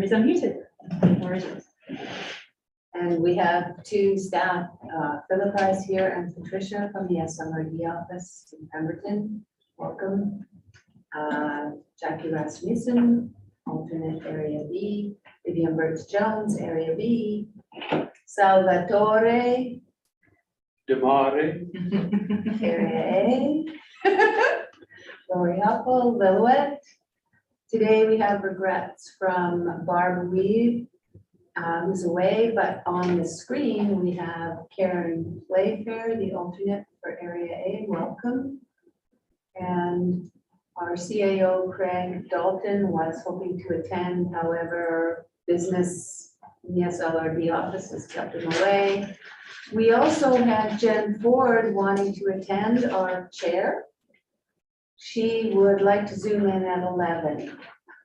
Everybody's unmuted. Floor is yours. And we have two staff, Philip Price here and Patricia from the SLRD office in Pemberton. Welcome. Jackie Rasmussen, alternate Area B. Vivian Birch-Jones, Area B. Salvatore, Demare. Area A. Lori Huffle, Lillooet. Today we have regrets from Barb Weave, who's away, but on the screen we have Karen Playfair, the alternate for Area A. Welcome. And our CAO, Craig Dalton, was hoping to attend, however, business in the SLRD office has kept him away. We also have Jen Ford wanting to attend, our chair. She would like to zoom in at 11.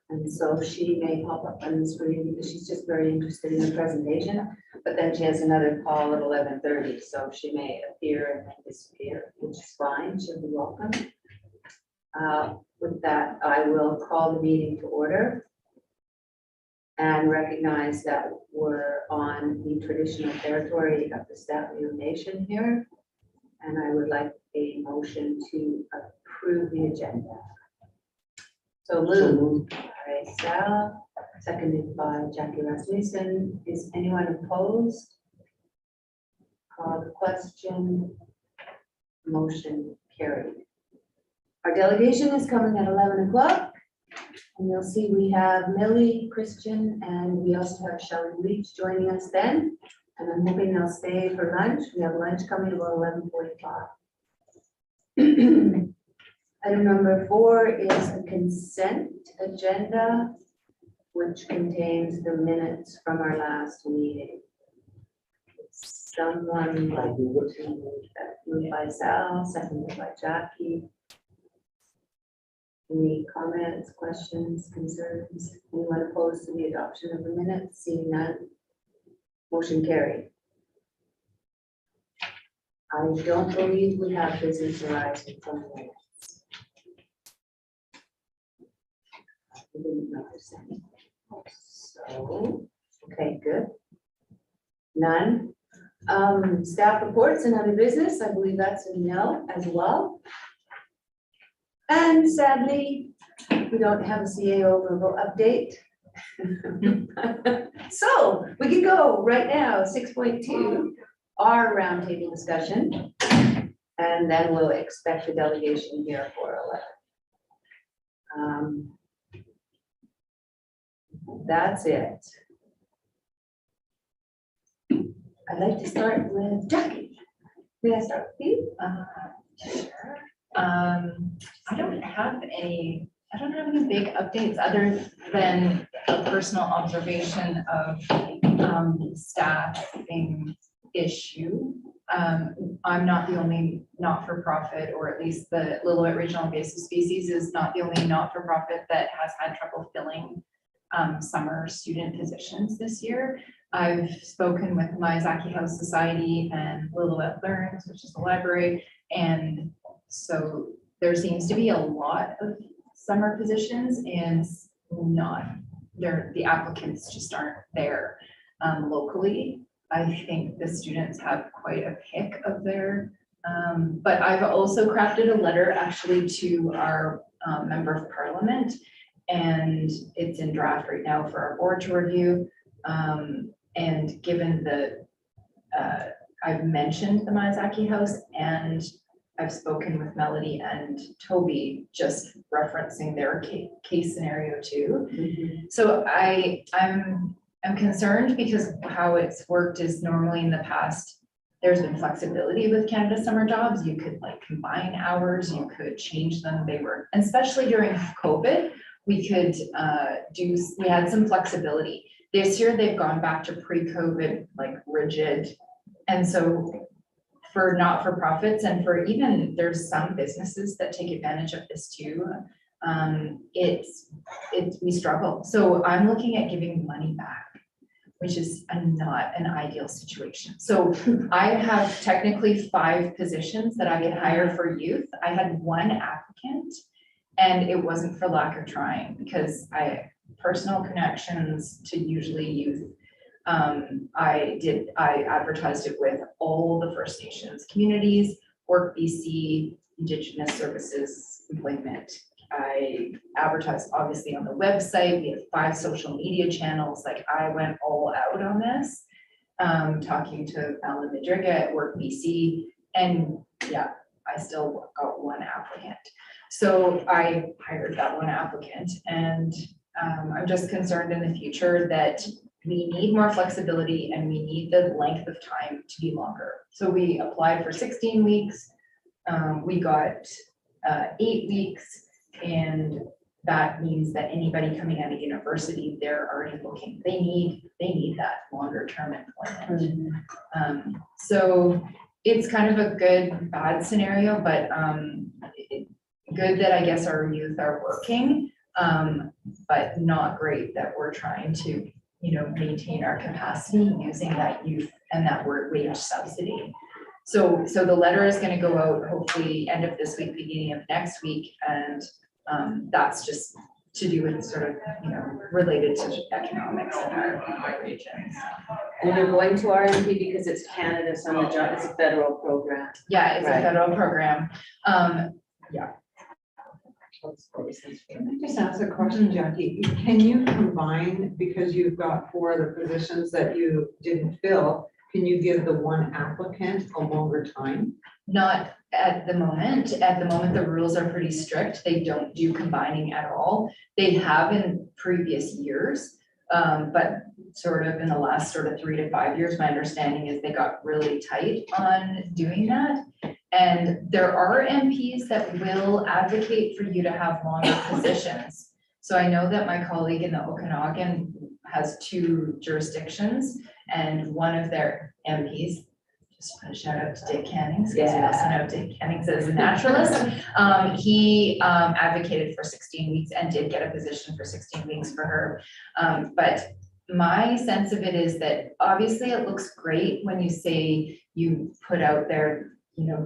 And so she may pop up on the screen because she's just very interested in the presentation, but then she has another call at 11:30. So she may appear and then disappear, which is fine, she'll be welcome. With that, I will call the meeting to order and recognize that we're on the traditional territory of the Stampu Nation here. And I would like a motion to approve the agenda. So moved by Sal, seconded by Jackie Rasmussen. Is anyone opposed? Call the question. Motion carried. Our delegation is coming at 11 o'clock. And you'll see we have Millie, Christian, and we also have Shelley Leach joining us then. And I'm hoping they'll stay for lunch. We have lunch coming about 11:45. Item number 4 is the consent agenda, which contains the minutes from our last meeting. Someone like moved by Sal, seconded by Jackie. Any comments, questions, concerns? Anyone opposed to the adoption of the minutes? Seeing none. Motion carried. I don't believe we have business arising from the minutes. I didn't notice any. So, okay, good. None. Staff reports and other business, I believe that's a no as well. And sadly, we don't have a CAO verbal update. So we can go right now, 6.2, our roundtable discussion. And then we'll expect the delegation here for 11. That's it. I'd like to start with Jackie. May I start with you? Sure. I don't have any big updates other than a personal observation of staffing issue. I'm not the only not-for-profit, or at least the Lillooet Regional Invasive Species is not the only not-for-profit that has had trouble filling summer student positions this year. I've spoken with Miyazaki House Society and Lillooet Learns, which is the library, and so there seems to be a lot of summer positions, and the applicants just aren't there locally. I think the students have quite a pick of their, but I've also crafted a letter actually to our member of parliament, and it's in draft right now for our board to review. And given the, I've mentioned the Miyazaki House, and I've spoken with Melody and Toby, just referencing their case scenario too. Mm-hmm. So I'm concerned because how it's worked is normally in the past, there's been flexibility with Canada Summer Jobs. You could like combine hours, you could change them. They were, especially during COVID, we could we had some flexibility. This year they've gone back to pre-COVID, like rigid. And so for not-for-profits and for even, there's some businesses that take advantage of this too. We struggle. So I'm looking at giving money back, which is not an ideal situation. So I have technically 5 positions that I can hire for youth. I had 1 applicant, and it wasn't for lack of trying, because personal connections to usually youth. I advertised it with all the First Nations communities, Work BC, Indigenous Services, Employment. I advertised obviously on the website. We have 5 social media channels. Like, I went all out on this, talking to Alan Madriga at Work BC, and yeah, I still got 1 applicant. So I hired that 1 applicant, and I'm just concerned in the future that we need more flexibility and we need the length of time to be longer. So we applied for 16 weeks. We got 8 weeks, and that means that anybody coming out of university, they're already looking, they need that longer term employment. So it's kind of a good, bad scenario, but good that I guess our youth are working, but not great that we're trying to, maintain our capacity using that youth and that wage subsidy. So the letter is going to go out hopefully end of this week, beginning of next week, and that's just to do with sort of, related to economics in our region. And you're going to RMP because it's Canada's on the job, it's a federal program. Yeah, it's a Right. federal program. Can I just ask a question, Jackie? Can you combine, because you've got 4 other positions that you didn't fill, can you give the 1 applicant a longer time? Not at the moment. At the moment, the rules are pretty strict. They don't do combining at all. They have in previous years, but sort of in the last sort of 3 to 5 years, my understanding is they got really tight on doing that. And there are MPs that will advocate for you to have longer positions. So I know that my colleague in the Okanagan has 2 jurisdictions, and one of their MPs, just put a shout out to Dick Cannings, because you also know Dick Cannings is a naturalist. He advocated for 16 weeks and did get a position for 16 weeks for her. But my sense of it is that obviously it looks great when you say you put out there,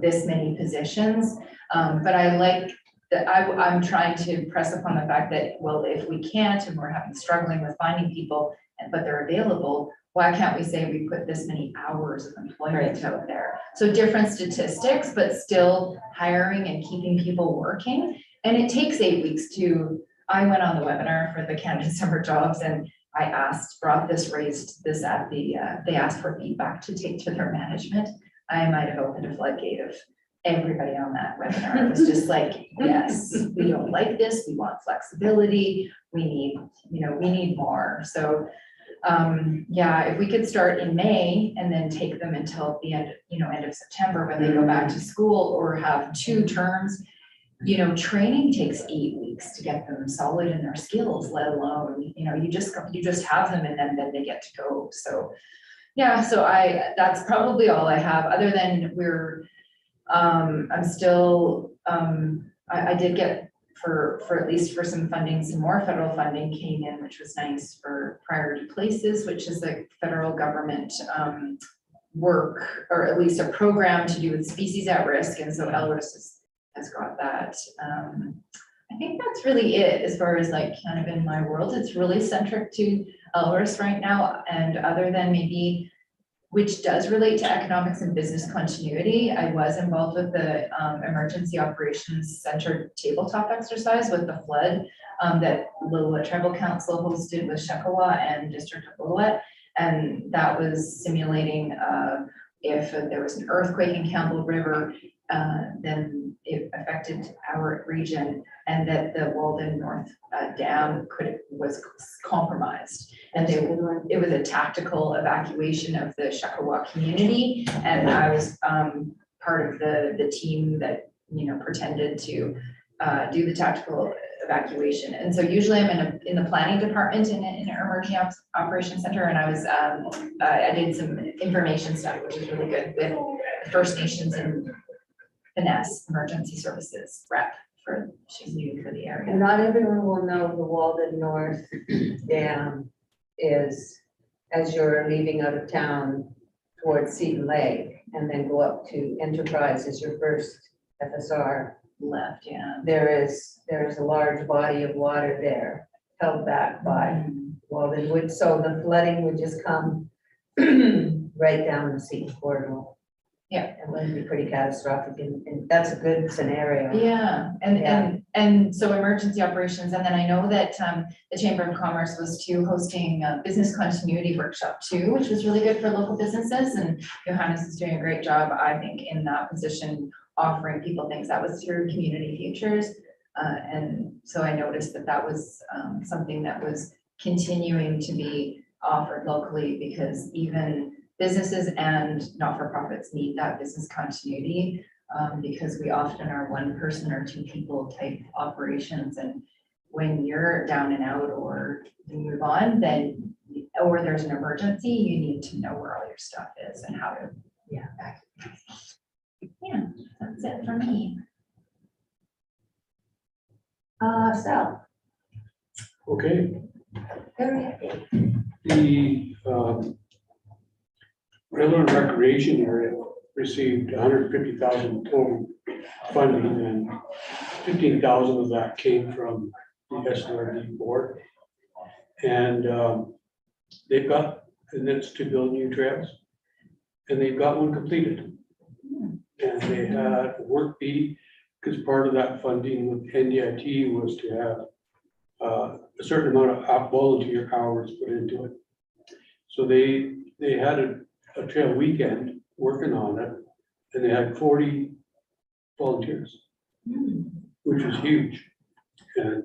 this many positions. But I like that I'm trying to press upon the fact that, well, if we can't and we're struggling with finding people, but they're available, why can't we say we put this many hours of employment out there? So different statistics, but still hiring and keeping people working. And it takes 8 weeks I went on the webinar for the Canada Summer Jobs, and I raised this at the, they asked for feedback to take to their management. I might have opened a floodgate of everybody on that webinar. It was just like, yes, we don't like this. We want flexibility. We need more. So if we could start in May and then take them until the end of September when they go back to school, or have 2 terms, training takes 8 weeks to get them solid in their skills, let alone, you just have them and then they get to go. So yeah, so that's probably all I have, other than I'm still, I did get for at least for some funding, some more federal funding came in, which was nice, for Priority Places, which is a federal government work, or at least a program to do with species at risk. And so Elris has got that. I think that's really it as far as like kind of in my world. It's really centric to Elris right now. And other than maybe, which does relate to economics and business continuity, I was involved with the Emergency Operations Center tabletop exercise with the flood that Lillooet Tribal Council hosted with Shakawa and District of Lillooet. And that was simulating if there was an earthquake in Campbell River, then it affected our region, and that the Walden North Dam was compromised. And it was a tactical evacuation of the Shakawa community. And I was part of the team that, pretended to do the tactical evacuation. And so usually I'm in the planning department in an emergency operations center. And I was, I did some information stuff, which is really good, with First Nations and Finesse Emergency Services rep. She's new for the area. And not everyone will know the Walden North Dam is, as you're leaving out of town towards Seton Lake and then go up to Enterprise as your first FSR Left, yeah. there is a large body of water there. held back by Walden Wood, so the flooding would just come right down the Seton corridor. Yeah. It would be pretty catastrophic, and that's a good scenario. Yeah, and so emergency operations, and then I know that the Chamber of Commerce was too hosting a business continuity workshop too, which was really good for local businesses, and Johannes is doing a great job, I think, in that position, offering people things. That was through Community Futures. And so I noticed that that was something that was continuing to be offered locally, because even businesses and not-for-profits need that business continuity, because we often are one person or two people type operations, and when you're down and out or you move on, then, or there's an emergency, you need to know where all your stuff is and how to, back. Yeah, that's it for me. Sal, Okay, area the Railroad and Recreation area received 150,000 total funding, and 15,000 of that came from the SLRD board. And they've got, and that's to build new trails, and they've got one completed. And they had work bee, because part of that funding with NDIT was to have a certain amount of volunteer hours put into it. So they had a trail weekend working on it, and they had 40 volunteers, which was huge. And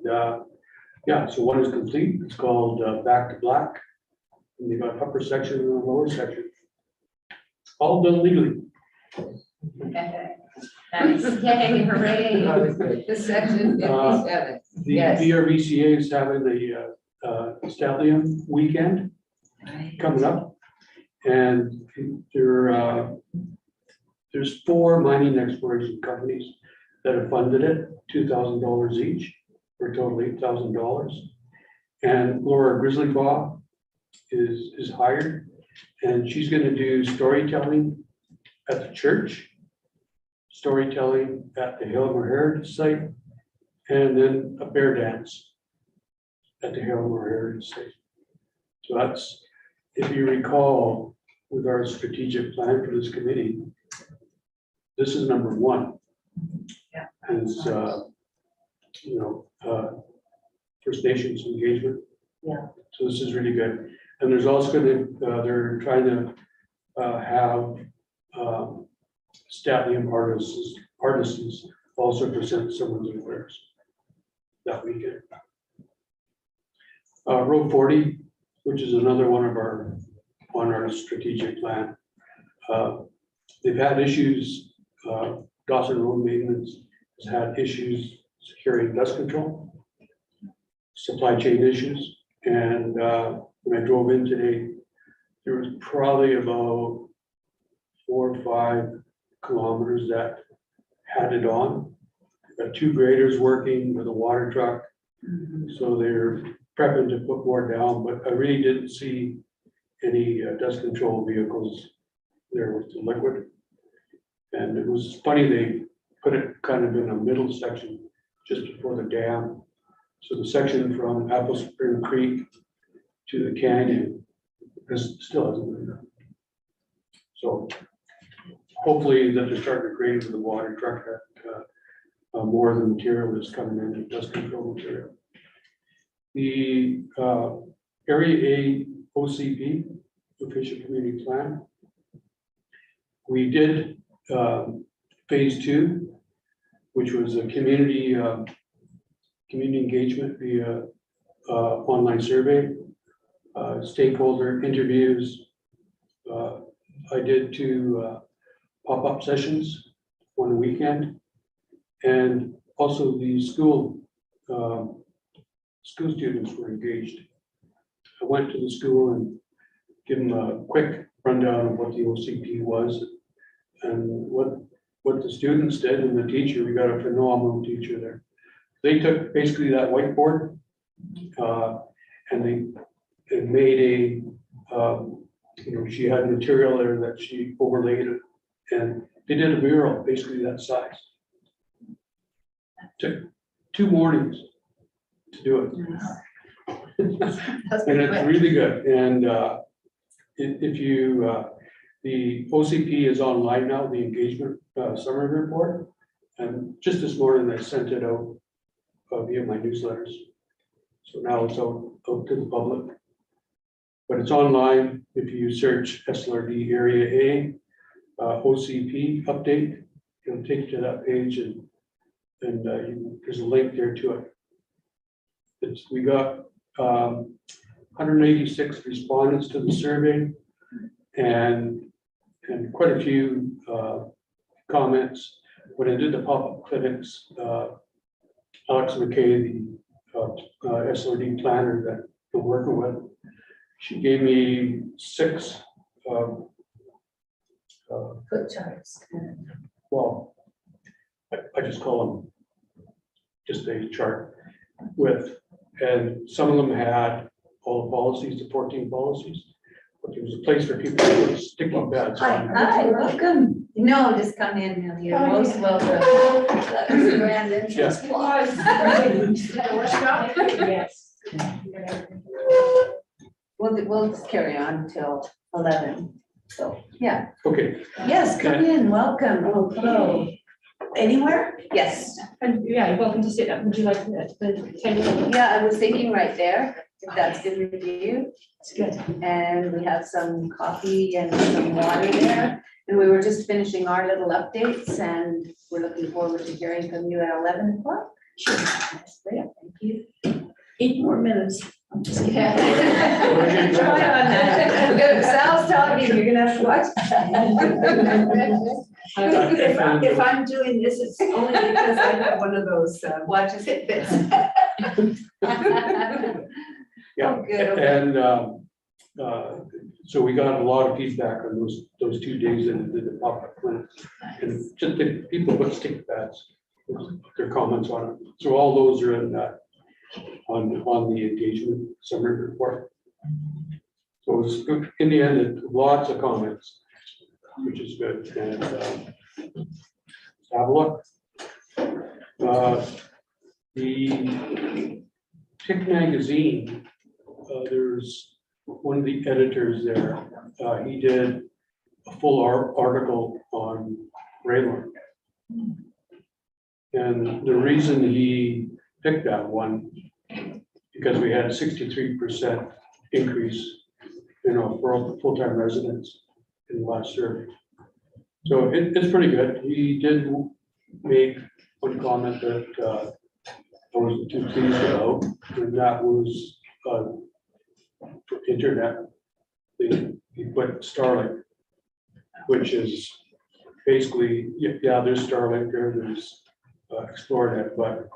yeah, so one is complete. It's called Back to Black, and they got upper section and a lower section, all done legally. Nice, yay, hooray. This section 57. The Yes. VRVCA is having the Statlium weekend coming up, and there's 4 mining exploration companies that have funded it, $2,000 each, for a total $8,000. And Laura Grizzlybaugh is hired, and she's going to do storytelling at the church, storytelling at the Hillmore Heritage Site, and then a bear dance at the Hillmore Heritage Site. So that's, if you recall, with our strategic plan for this committee, this is number 1. Yeah. And it's, First Nations engagement. Yeah. So this is really good. And there's also going to, they're trying to have Statlium artists also present some of their wares that weekend. Road 40, which is another one of on our strategic plan. They've had issues, Dawson Road Maintenance has had issues securing dust control, supply chain issues. And when I drove in today, there was probably about 4 or 5 kilometers that had it on. Got 2 graders working with a water truck. So they're prepping to put more down, but I really didn't see any dust control vehicles there with the liquid. And it was funny, they put it kind of in a middle section just before the dam. So the section from Apple Spring Creek to the canyon still hasn't been done. So hopefully that they're starting to grade with the water truck that more of the material is coming in, dust control material. The Area A OCP, Official Community Plan. We did phase 2, which was a community engagement via online survey, stakeholder interviews. I did 2 pop-up sessions one weekend, and also the school students were engaged. I went to the school and give them a quick rundown of what the OCP was and what the students did, and the teacher. We got a phenomenal teacher there. They took basically that whiteboard and they made she had material there that she overlaid it, and they did a mural basically that size. Took 2 mornings to do it. That's And pretty it's quick. really good, and if you, the OCP is online now, the engagement summary report. And just this morning, I sent it out via my newsletters. So now it's out to the public. But it's online, if you search SLRD Area A, OCP update, it'll take you to that page, and there's a link there to it. We got 186 respondents to the survey, and quite a few comments. When I did the pop-up clinics, Alex McKay, the SLRD planner that we're working with, she gave me 6 Foot charts. well, I just call them just a chart with, and some of them had all the policies, the 14 policies, but there was a place for people to put sticky pads on. Hi, welcome. No, just come in, and you're most welcome. That's the grand entrance. Yes. We'll just carry on till 11. So, yeah. Okay, Yes, come in, welcome. Oh, hello. Anywhere? Yes. And yeah, you're welcome to sit up. Would you like the table? Yeah, I was thinking right there, if that's good with you. It's good. And we have some coffee and some water there. And we were just finishing our little updates, and we're looking forward to hearing from you at 11 o'clock. Sure. That's great, thank you. 8 more minutes. I'm just kidding. Try on that. Sal's talking, you're gonna have to watch. If I'm doing this, it's only because I have one of those Watch us hit bits. yeah, Oh, good. and so we got a lot of feedback on those 2 days that we did the pop-up clinics. And just the people put sticky pads, their comments on it. So all those are in that, on the engagement summary report. So it was good. In the end, lots of comments, which is good. And have a look. The Tick magazine, there's one of the editors there. He did a full article on Raylord. And the reason he picked that one, because we had a 63% increase, for full-time residents in the last survey. So it's pretty good. He did make one comment that I wasn't too pleased about, and that was for internet. He put Starlink, which is basically, yeah, there's Starlink there, there's ExploreNet, but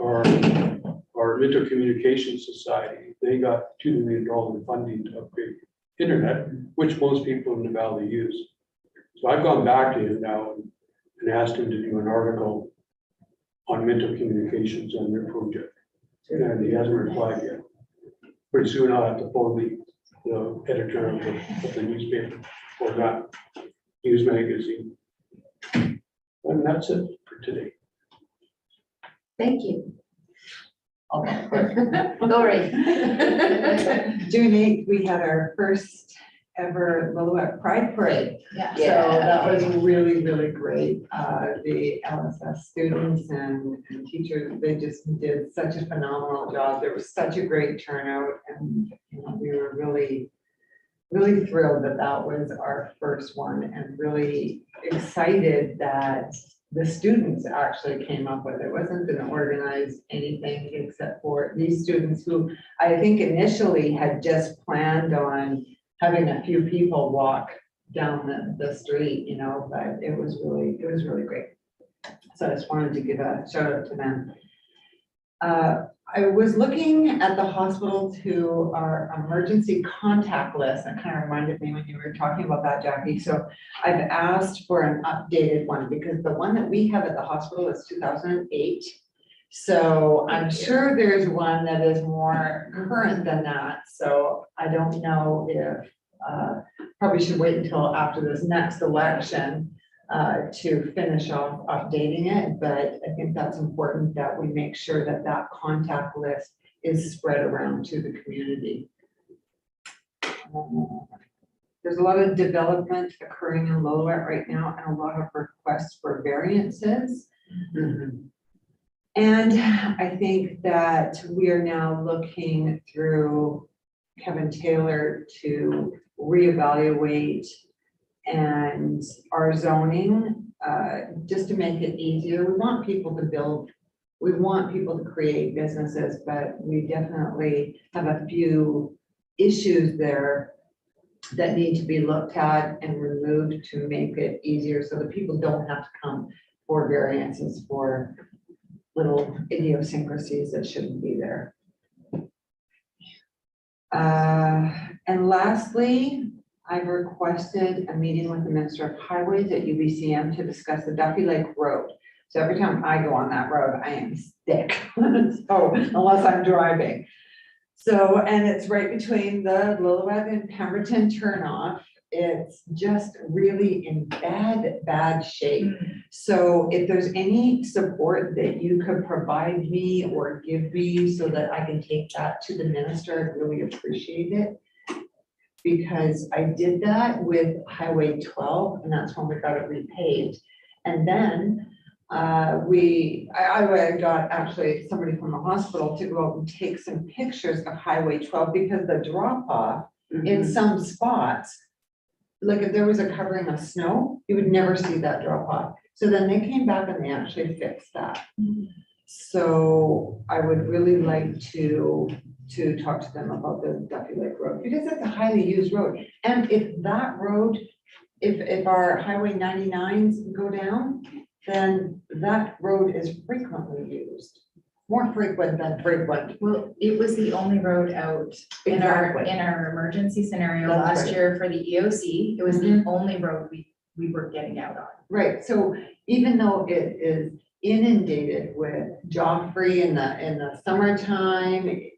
our Minto Communications Society, they got $2 million funding to upgrade internet, which most people in the valley use. So I've gone back to him now and asked him to do an article on Minto Communications and their project. And he hasn't replied yet. Pretty soon I'll have to phone the editor of the newspaper or that news magazine. And that's it for today. Thank you. Lori. June 8th, we had our first ever Lillooet Pride Parade. Yeah. So that was really, really great. The LSS students and teachers, they just did such a phenomenal job. There was such a great turnout, and we were really, really thrilled that that was our first one, and really excited that the students actually came up with it. It wasn't an organized anything except for these students who I think initially had just planned on having a few people walk down the street, but it was really great. So I just wanted to give a shout out to them. I was looking at the hospital to our emergency contact list. That kind of reminded me when you were talking about that, Jackie. So I've asked for an updated one because the one that we have at the hospital is 2008. So I'm sure there's one that is more current than that. So I don't know if, probably should wait until after this next election to finish off updating it, but I think that's important that we make sure that that contact list is spread around to the community. There's a lot of development occurring in Lillooet right now and a lot of requests for variances. And I think that we are now looking through Kevin Taylor to reevaluate and our zoning, just to make it easier. We want people to build, we want people to create businesses, but we definitely have a few issues there that need to be looked at and removed to make it easier so that people don't have to come for variances for little idiosyncrasies that shouldn't be there. And lastly, I've requested a meeting with the Minister of Highways at Ubcm to discuss the Duffy Lake Road. So every time I go on that road, I am sick. So unless I'm driving. So, and it's right between the Lillooet and Pemberton turnoff. It's just really in bad shape. So if there's any support that you could provide me or give me so that I can take that to the minister, I'd really appreciate it. Because I did that with Highway 12 and that's when we got it repaved. And then I got actually somebody from the hospital to go out and take some pictures of Highway 12 because the drop off in some spots, like if there was a covering of snow, you would never see that drop off. So then they came back and they actually fixed that. So I would really like to talk to them about the Duffy Lake Road because it's a highly used road. And if that road, if our Highway 99s go down, then that road is frequently used. More frequent than frequent. Well, it was the only road out in Exactly. our emergency scenario That's last right. year for the EOC. It was the only road we were getting out on. Right, so even though it is inundated with Joffrey in the summertime,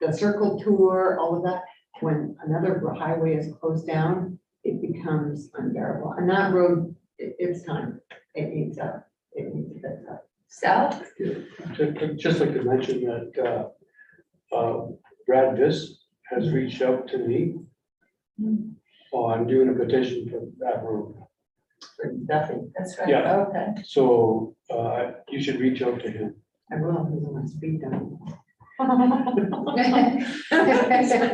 the circle tour, all of that, when another highway is closed down, it becomes unbearable. And that road, it's time. It needs a fix up. South? Just like to mention that Brad Viss has reached out to me on doing a petition for that road. Duffy, That's right. Yeah. Okay. So you should reach out to him. I will, he's on my speed dial.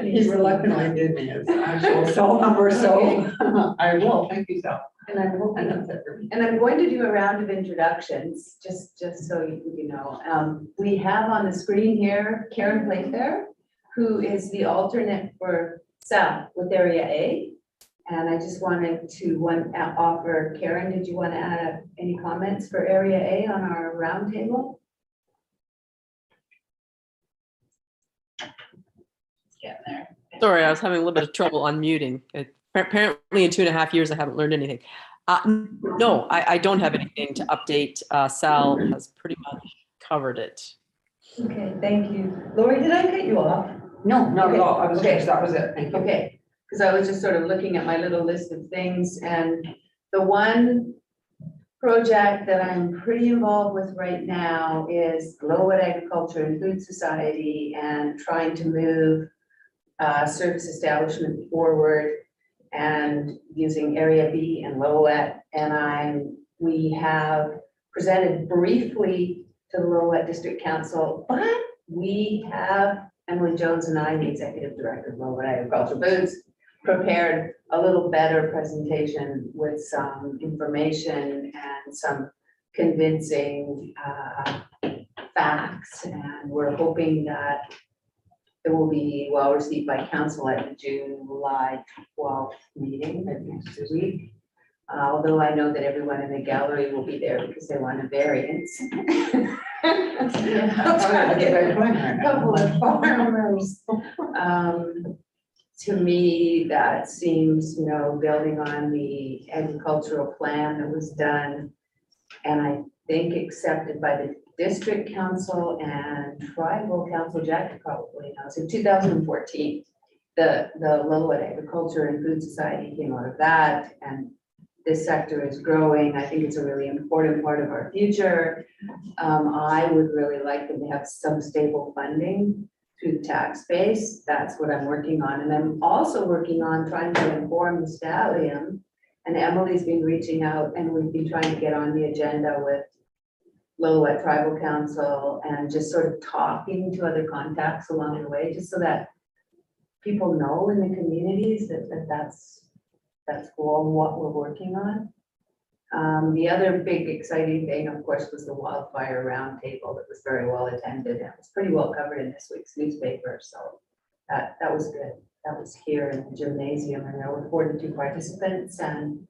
He He reluctantly gave me his actual cell number, so I will, thank you, Sal. And I'm hoping, That's it for me. and I'm going to do a round of introductions, just so you know. We have on the screen here Karen Playfair, who is the alternate for South with Area A. And I just wanted to offer, Karen, did you want to add any comments for Area A on our roundtable? Getting there. Sorry, I was having a little bit of trouble unmuting. Apparently in 2.5 years, I haven't learned anything. No, I don't have anything to update. Sal has pretty much covered it. Okay, thank you. Lori, did I cut you off? No, not at all, I was Okay. just, that was it, thank you. Okay, because I was just sort of looking at my little list of things, and the one project that I'm pretty involved with right now is Lillooet Agriculture and Food Society and trying to move service establishment forward and using Area B and Lillooet. And we have presented briefly to the Lillooet District Council, but we have, Emily Jones and I, the Executive Director of Lillooet Agricultural Foods, prepared a little better presentation with some information and some convincing facts. And we're hoping that it will be well received by council at the July 12th meeting next week. Although I know that everyone in the gallery will be there because they want a variance. Couple of farmers. To me, that seems, building on the agricultural plan that was done, and I think accepted by the district council and tribal council, Jack probably knows, in 2014. The Lillooet Agriculture and Food Society came out of that, and this sector is growing. I think it's a really important part of our future. I would really like them to have some stable funding through the tax base. That's what I'm working on. And I'm also working on trying to inform the stallion. And Emily's been reaching out, and we've been trying to get on the agenda with Lillooet Tribal Council and just sort of talking to other contacts along the way, just so that people know in the communities that's cool and what we're working on. The other big exciting thing, of course, was the Wildfire Roundtable that was very well attended. It was pretty well covered in this week's newspaper, so that was good. That was here in the gymnasium, and there were 42 participants, and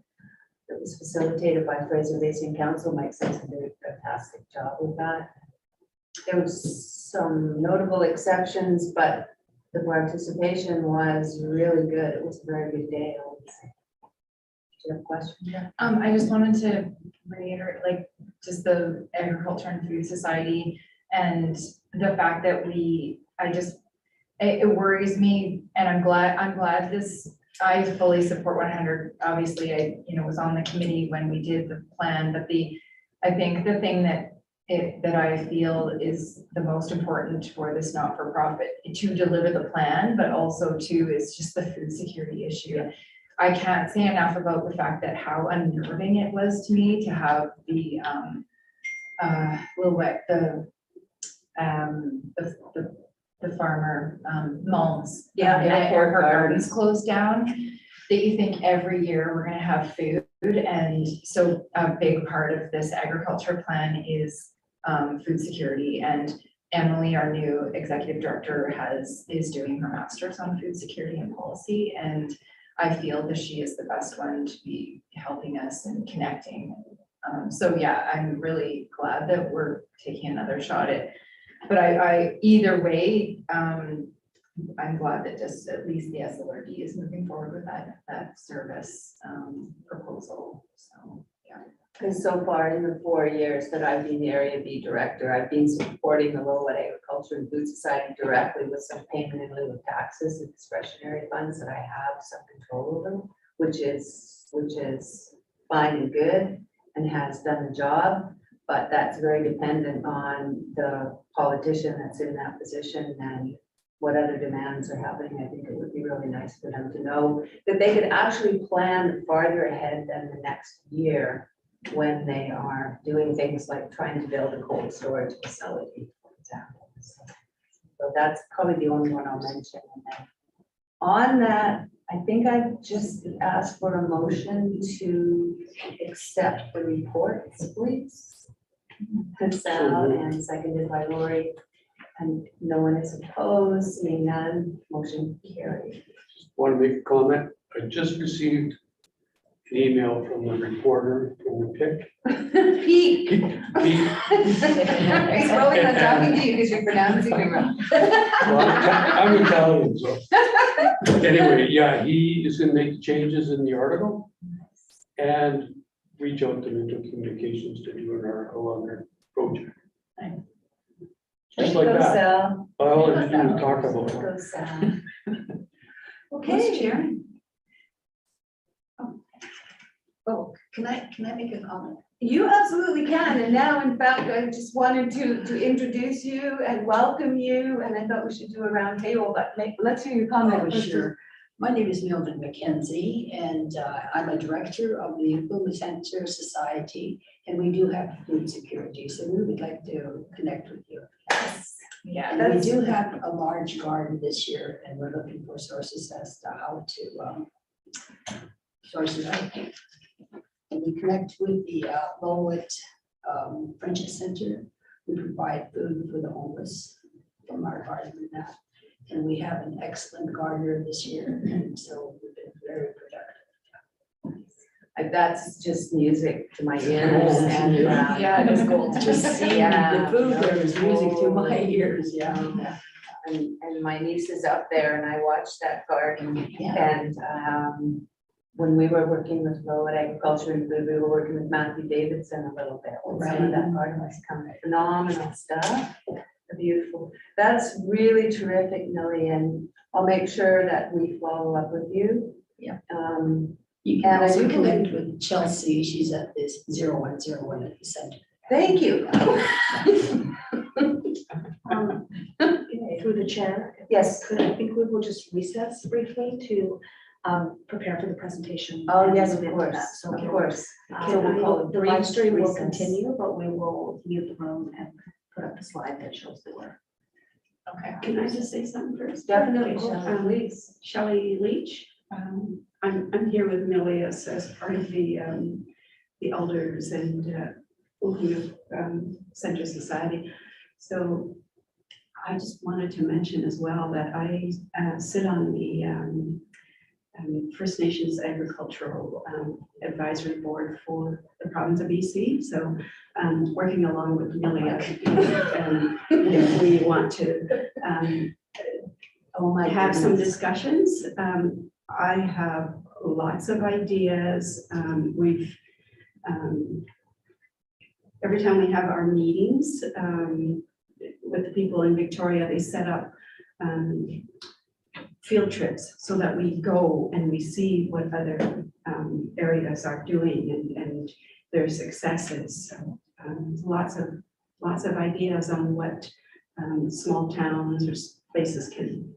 it was facilitated by Fraser Basin Council. Mike Simpson did a fantastic job with that. There was some notable exceptions, but the participation was really good. It was a very good day, I would say. Do you have a question? Yeah. I just wanted to reiterate, like, just the Agriculture and Food Society and the fact that it worries me, and I'm glad this, I fully support 100. Obviously, I, was on the committee when we did the plan, but I think the thing that I feel is the most important for this not-for-profit to deliver the plan, but also too, is just the food security issue. I can't say enough about the fact that how unnerving it was to me to have the Lillooet, the farmer, Malms. Her gardens closed down, that you think every year we're gonna have food. And so a big part of this agriculture plan is food security. And Emily, our new executive director, is doing her master's on food security and policy. And I feel that she is the best one to be helping us and connecting. So yeah, I'm really glad that we're taking another shot at. But I either way, I'm glad that just at least the SLRD is moving forward with that service proposal. So yeah. Because so far in the 4 years that I've been the Area B director, I've been supporting the Lillooet Agriculture and Food Society directly with some payment in lieu of taxes and discretionary funds that I have some control over, which is fine and good and has done the job. But that's very dependent on the politician that's in that position and what other demands are happening. I think it would be really nice for them to know that they could actually plan farther ahead than the next year when they are doing things like trying to build a cold storage facility, for example. So that's probably the only one I'll mention. And then on that, I think I just asked for a motion to accept the reports, please. Sal, and seconded by Lori, and no one is opposed, seeing none, motion carried. Want to make a comment? I just received an email from the reporter from the PIC. Pete. Pete. He's probably not talking to you because you're pronouncing it wrong. Well, I'm Italian, so. Anyway, yeah, he is going to make the changes in the article and reach out to Mutual Communications to do an article on their project. Just like that. Sal. I'll let you talk about it. Go, Sal. Okay, Sharon. Oh, can I make a comment? You absolutely can, and now in fact, I just wanted to introduce you and welcome you, and I thought we should do a round table, but let's hear your comment. Oh, first. sure. My name is Mildred McKenzie, and I'm a director of the Ubcm Society, and we do have food security, so we would like to connect with you. Yeah, And we do have a large garden this year, and we're looking for sources as to how to source it out. And we connect with the Lillooet Friendship Center. We provide food for the homeless from our garden and that. And we have an excellent gardener this year, and so we've been very productive. That's just music to my ears, and Yeah, it is gold. Just seeing Yeah. the food there is music to my ears, yeah. and my niece is up there, and I watched that garden, Yeah. and when we were working with Lillooet Agriculture and Food, we were working with Matthew Davidson a little bit. And some of that garden was coming, phenomenal stuff. Beautiful. That's really terrific, Millie, and I'll make sure that we follow up with you. Yeah. You can And I also do believe- connect with Chelsea. She's at this 0101 at the center. Thank you. Through the chair. Yes. Could I think we will just recess briefly to prepare for the presentation. Oh, and yes, of move into that. course, So of course. So we'll call it the live brief stream will recess. continue, but we will mute the room and put up the slide that shows the work. Okay. Can I just say something first? Definitely, Okay, Shelley, please. Shelley Leach. I'm here with Millie as part of the elders and Center Society. So I just wanted to mention as well that I sit on the First Nations Agricultural Advisory Board for the province of BC. So working along with Millie, if we want to Oh, my have some goodness. discussions. I have lots of ideas. We've, every time we have our meetings with the people in Victoria, they set up field trips so that we go and we see what other areas are doing and their successes. So, lots of ideas on what small towns or places can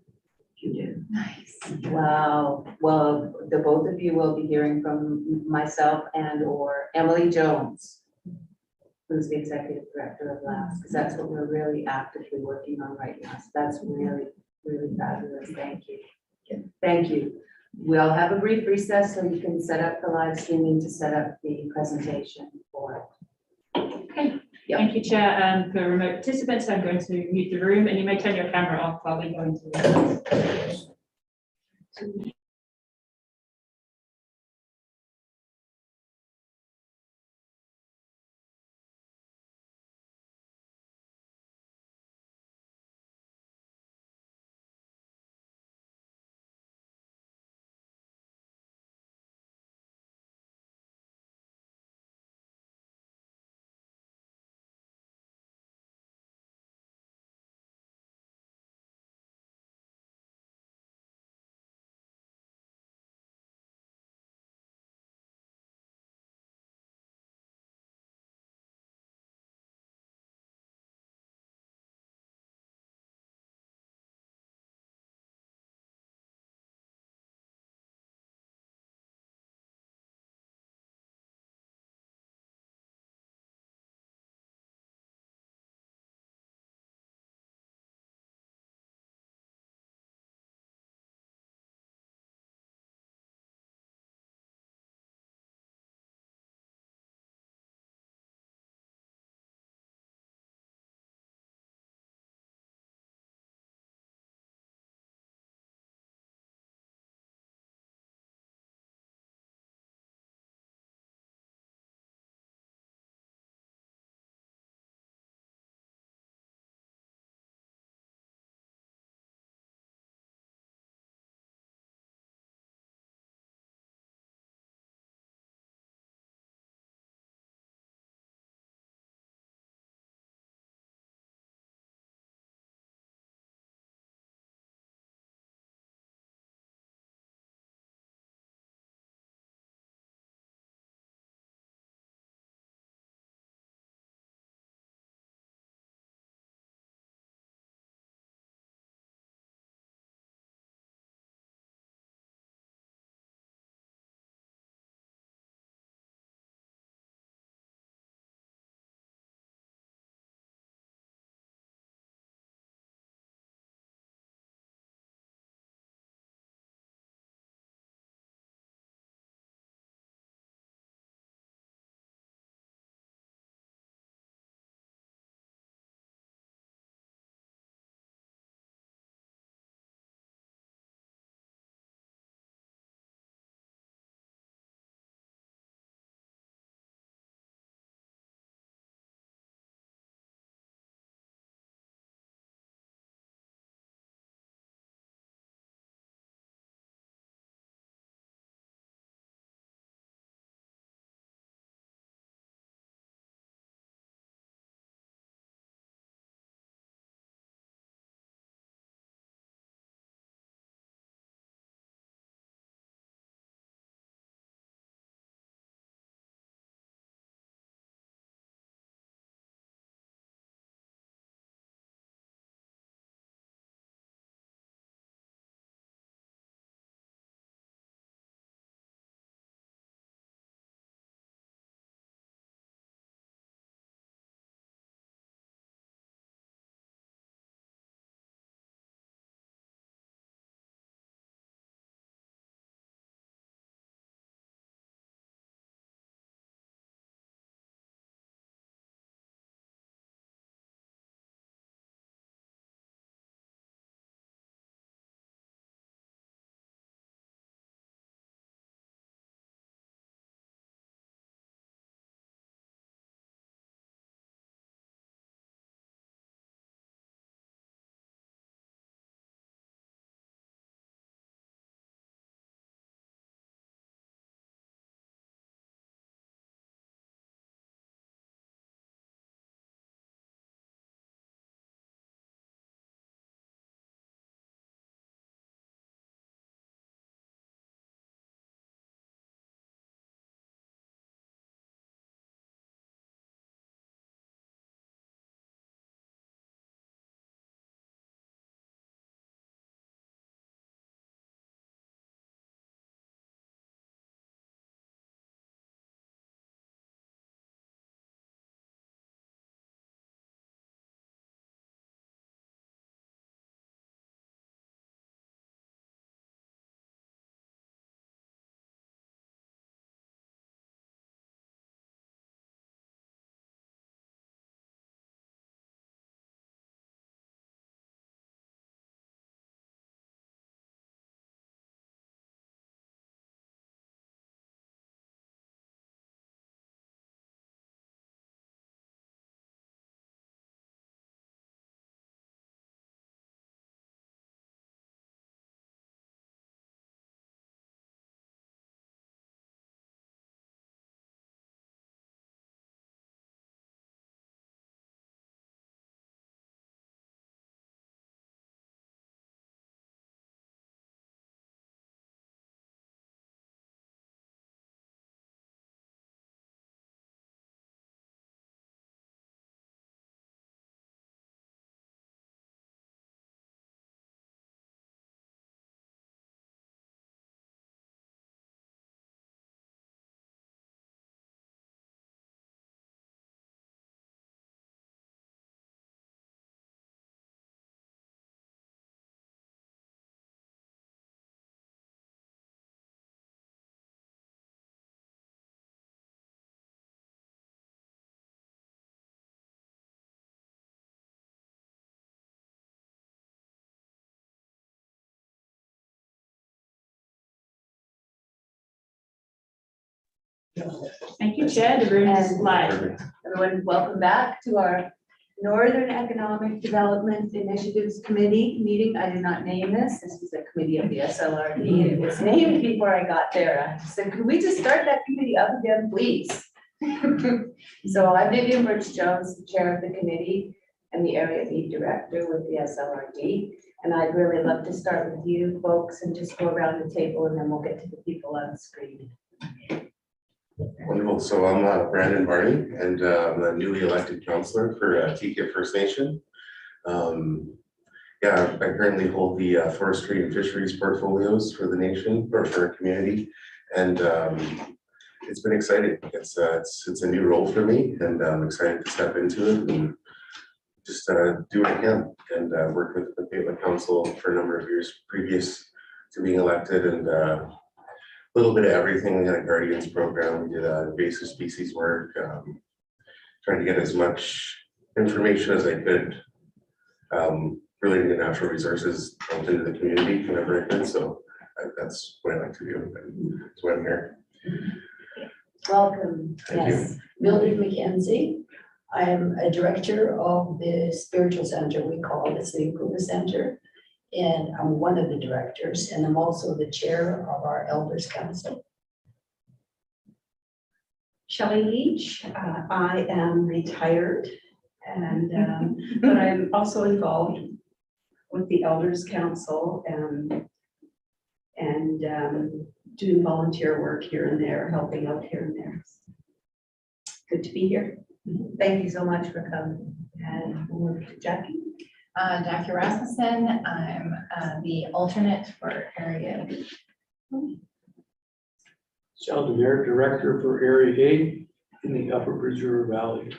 do. Nice. Wow. Well, the both of you will be hearing from myself and or Emily Jones, who's the executive director of LAS, because that's what we're really actively working on right now. So that's really, really fabulous. Thank you. Thank you. We'll have a brief recess so you can set up the live streaming to set up the presentation for it. Okay, thank you, Chair. And for remote participants, I'm going to mute the room and you may turn your camera off while we go into the Thank you, Chair. The room is And- live. Everyone, welcome back to our Northern Economic Development Initiatives Committee meeting. I did not name this. This is a committee of the SLRD. It was named before I got there. I said, could we just start that committee up again, please? So I'm Vivian Birch-Jones, the chair of the committee and the area lead director with the SLRD. And I'd really love to start with you folks and just go around the table and then we'll get to the people on the screen. Wonderful. So I'm Brandon Barney, and I'm a newly elected councillor for Teekit First Nation. Yeah, I currently hold the forestry and fisheries portfolios for the nation or for our community, and it's been exciting. It's a new role for me, and I'm excited to step into it and just do what I can and work with the council for a number of years previous to being elected, and little bit of everything. We had a guardians program. We did invasive species work, trying to get as much information as I could relating to natural resources out into the community whenever I could. So that's what I like to do. And that's why I'm here. Welcome. Thank you. Yes. Mildred McKenzie. I'm a director of the spiritual center. We call it the City Improvement Center. And I'm one of the directors, and I'm also the chair of our Elders Council. Shelley Leach, I am retired, and but I'm also involved with the Elders Council and doing volunteer work here and there, helping out here and there. Good to be here. Thank you so much for coming. And we'll move to Jackie. Jackie Rasmussen, I'm the alternate for area. Sheldon Merritt, Director for Area A in the Upper Bridge River Valley.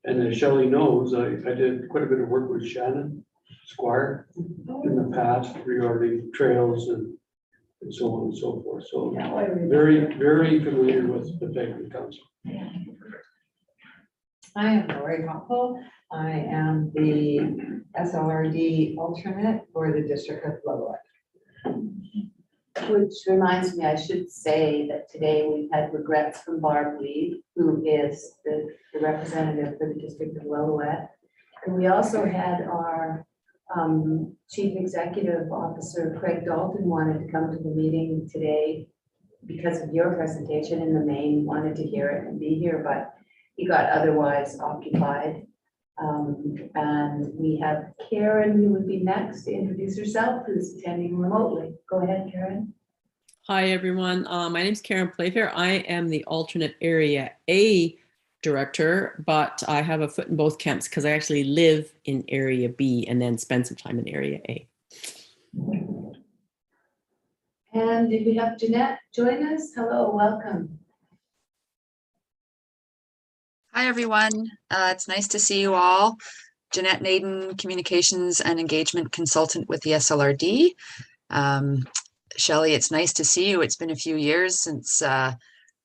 And as Shelley knows, I did quite a bit of work with Shannon Squire in the past regarding trails and so on and so forth. So very, very familiar with the Pegman Council. I am Lori Hoppel. I am the SLRD alternate for the District of Lillooet. Which reminds me, I should say that today we've had regrets from Barb Weed, who is the representative for the District of Lillooet. And we also had our Chief Executive Officer, Craig Dalton, wanted to come to the meeting today because of your presentation in the main, wanted to hear it and be here, but he got otherwise occupied. And we have Karen, who would be next to introduce herself, who's attending remotely. Go ahead, Karen. Hi, everyone. My name is Karen Playfair. I am the alternate Area A director, but I have a foot in both camps because I actually live in Area B and then spend some time in Area A. And did we have Jeanette join us? Hello, welcome. Hi, everyone. It's nice to see you all. Jeanette Naden, Communications and Engagement Consultant with the SLRD. Shelley, it's nice to see you. It's been a few years since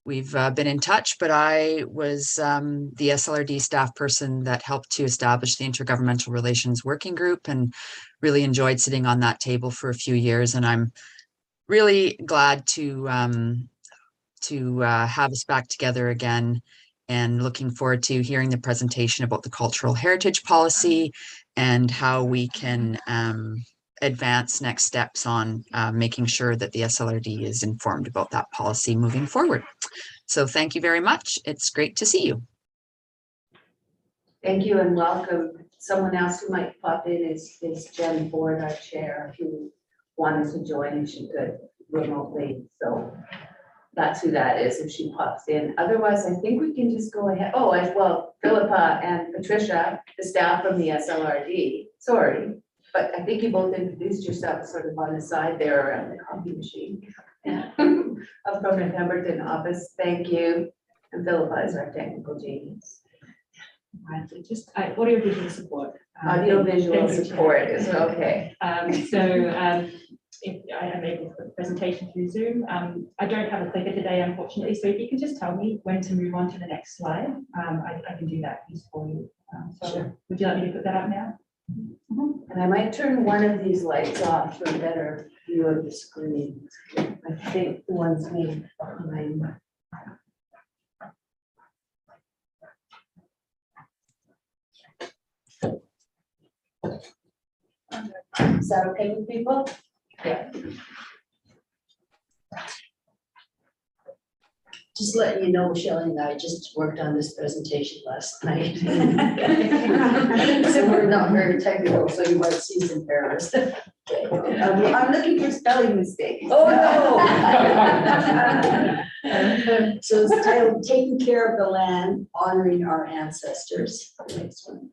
we've been in touch, but I was the SLRD staff person that helped to establish the Intergovernmental Relations Working Group and really enjoyed sitting on that table for a few years. And I'm really glad to have us back together again, and looking forward to hearing the presentation about the cultural heritage policy and how we can advance next steps on making sure that the SLRD is informed about that policy moving forward. So thank you very much. It's great to see you. Thank you and welcome. Someone else who might pop in is Jen Ford, our chair, who wanted to join if she could remotely. So that's who that is if she pops in. Otherwise, I think we can just go ahead. Oh, as well, Philippa and Patricia, the staff from the SLRD. Sorry, but I think you both introduced yourselves sort of on the side there around the coffee machine. Up from the Pemberton office. Thank you. And Philippa is our technical genius. Right, so just audio visual support. Audio visual Thank you, support Chair. is okay. If I am able to put the presentation through Zoom, I don't have a clicker today, unfortunately. So if you can just tell me when to move on to the next slide, I can do that piece for you. Sure. Would you like me to put that up now? And I might turn one of these lights off for a better view of the screen. I think the one's made behind. Is that okay with people? Yeah. Just letting you know, Shelley and I just worked on this presentation last night. So we're not very technical, so you might see some errors. I'm looking for spelling mistakes. Oh, no. So it's titled Taking Care of the Land, Honoring Our Ancestors. The next one.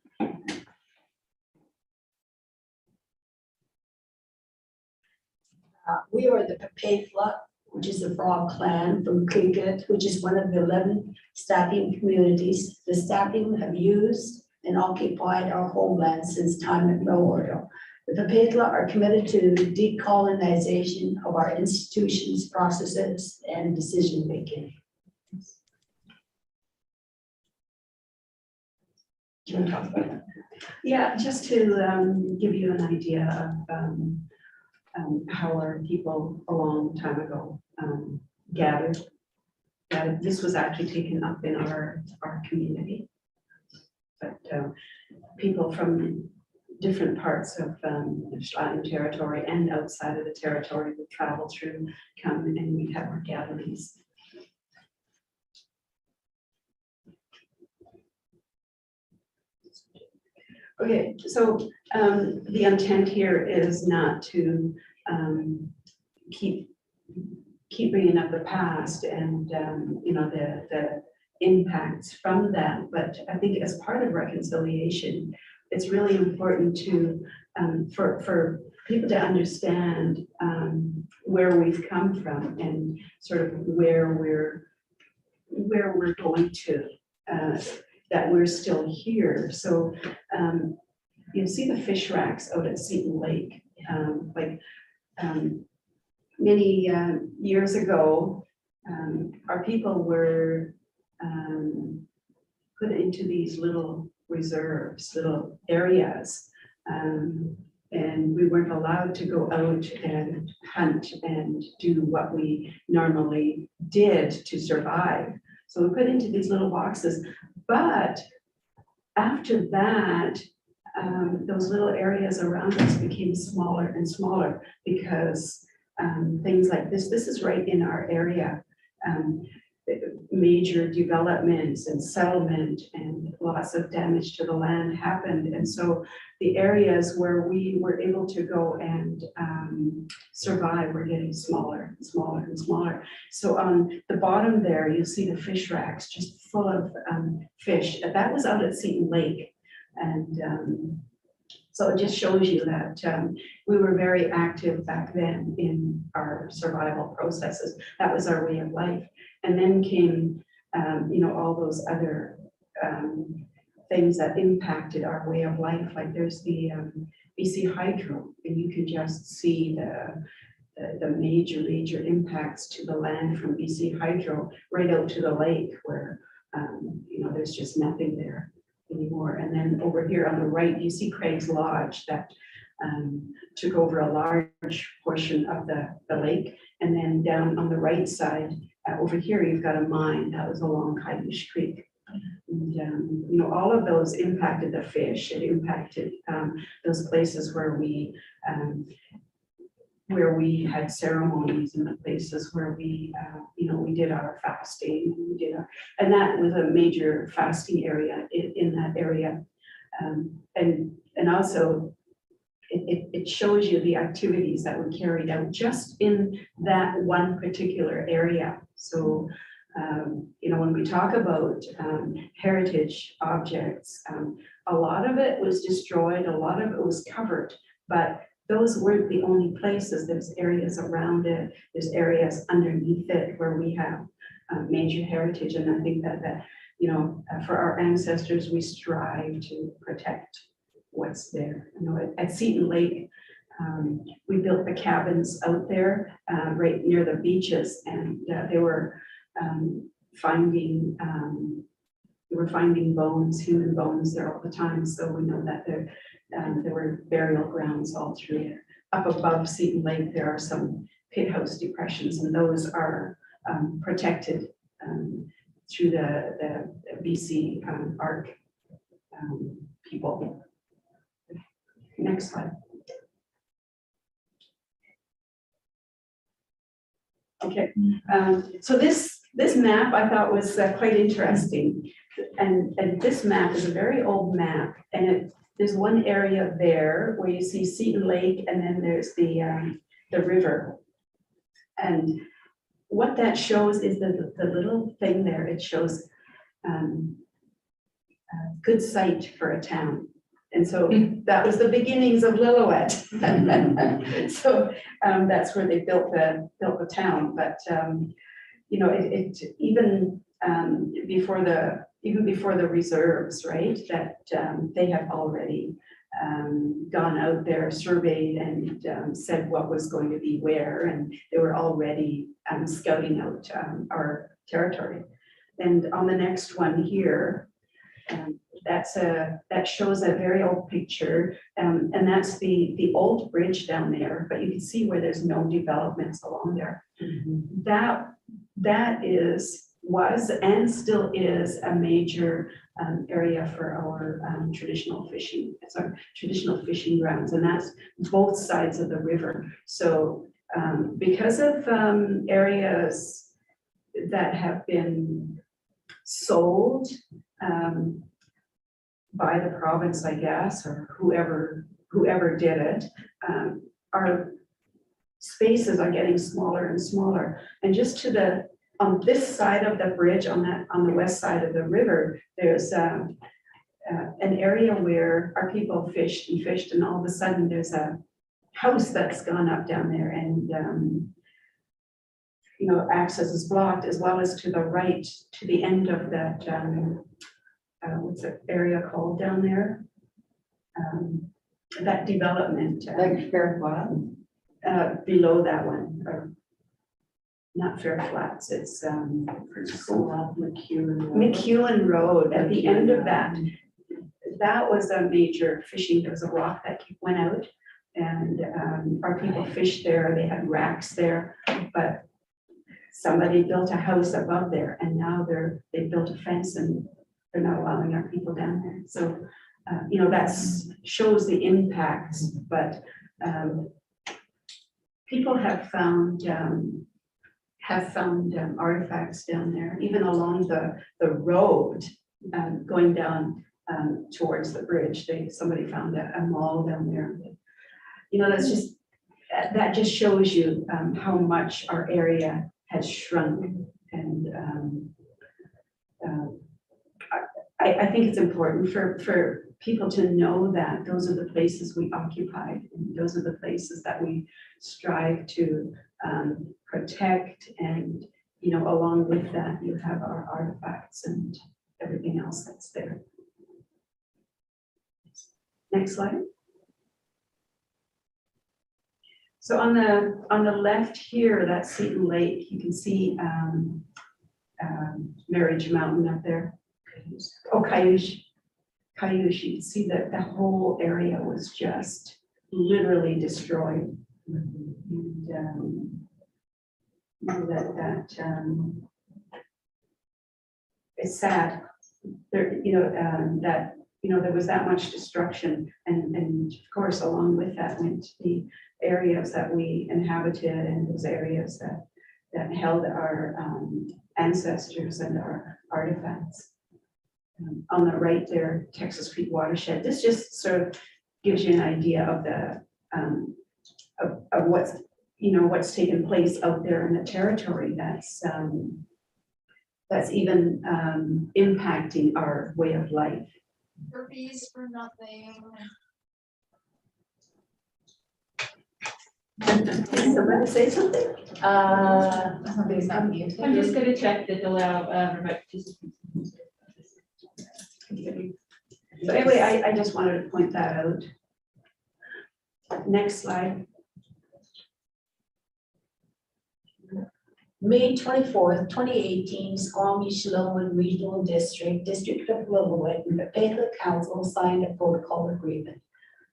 We are the Papefla, which is the Frog Clan from Cricket, which is one of the 11 staffing communities. The staffing have used and occupied our homeland since time immemorial. The Papefla are committed to decolonization of our institutions, processes, and decision-making. Do you want to talk about that? Yeah, just to give you an idea of how our people a long time ago gathered. This was actually taken up in our community. But people from different parts of the Schlatten territory and outside of the territory would travel through, come and we'd have our gatherings. Okay, so the intent here is not to keep bringing up the past and you know, the impacts from that, but I think as part of reconciliation, it's really important to for people to understand where we've come from and sort of where we're going to. That we're still here. So you see the fish racks out at Seton Lake. Many years ago, our people were put into these little reserves, little areas, and we weren't allowed to go out and hunt and do what we normally did to survive. So we put into these little boxes. But after that, those little areas around us became smaller and smaller because things like this is right in our area. Major developments and settlement and lots of damage to the land happened. And so the areas where we were able to go and survive were getting smaller and smaller and smaller. So on the bottom there, you see the fish racks just full of fish. That was out at Seton Lake. And so it just shows you that we were very active back then in our survival processes. That was our way of life. And then came, you know, all those other things that impacted our way of life. Like there's the BC Hydro, and you can just see the major impacts to the land from BC Hydro right out to the lake where, you know, there's just nothing there anymore. And then over here on the right, you see Craig's Lodge that took over a large portion of the lake. And then down on the right side, over here, you've got a mine that was along Kaidish Creek. And, you know, all of those impacted the fish. It impacted those places where we had ceremonies and the places where we, you know, we did our fasting. And that was a major fasting area in that area. And also, it shows you the activities that were carried out just in that one particular area. So, you know, when we talk about heritage objects, a lot of it was destroyed, a lot of it was covered, but those weren't the only places. There's areas around it, there's areas underneath it where we have major heritage. And I think that you know, for our ancestors, we strive to protect what's there. You know, at Seton Lake, we built the cabins out there right near the beaches, and they were finding bones, human bones there all the time. So we know that there were burial grounds all through there. Up above Seton Lake, there are some pit house depressions, and those are protected through the BC ARC people. Next slide. Okay, so this map I thought was quite interesting. And this map is a very old map, and there's one area there where you see Seton Lake, and then there's the river. And what that shows is the little thing there, it shows a good site for a town. And so that was the beginnings of Lillooet. So that's where they built the town. But you know, it even before the reserves, right? That they have already gone out there, surveyed, and said what was going to be where, and they were already scouting out our territory. And on the next one here, that shows a very old picture, and that's the old bridge down there, but you can see where there's no developments along there. That was and still is a major area for our traditional fishing. It's our traditional fishing grounds, and that's both sides of the river. So because of areas that have been sold by the province, I guess, or whoever did it, our spaces are getting smaller and smaller. And just on this side of the bridge, on the west side of the river, there's an area where our people fished, and all of a sudden there's a house that's gone up down there, and you know, access is blocked, as well as to the right, to the end of that, what's the area called down there? That development. Like Fair Flat? Below that one, or not Fair Flats, it's McEwen Road. At the end of that was a major fishing. There was a rock that went out, and our people fished there. They had racks there, but somebody built a house above there, and now they built a fence, and they're not allowing our people down there. So you know, that shows the impacts, but people have found artifacts down there, even along the road going down towards the bridge. Somebody found a mall down there. You know, that just shows you how much our area has shrunk. And I think it's important for people to know that those are the places we occupied, and those are the places that we strive to protect. And you know, along with that, you have our artifacts and everything else that's there. Next slide. So on the left here, that's Seton Lake. You can see Marriage Mountain up there. Oh, Cayush. You can see that the whole area was just literally destroyed. And it's sad. There, there was that much destruction, and of course, along with that went the areas that we inhabited, and those areas that held our ancestors and our artifacts. On the right there, Texas Creek Watershed. This just sort of gives you an idea of the of what's taken place out there in the territory that's even impacting our way of life. Herpes for nothing. Did somebody say something? Somebody's not muted. I'm just going to check that allow remote participants. So anyway, I just wanted to point that out. Next slide. May 24th, 2018, Squamish-Lillooet Regional District of Lillooet, and the Paylick Council signed a protocol agreement.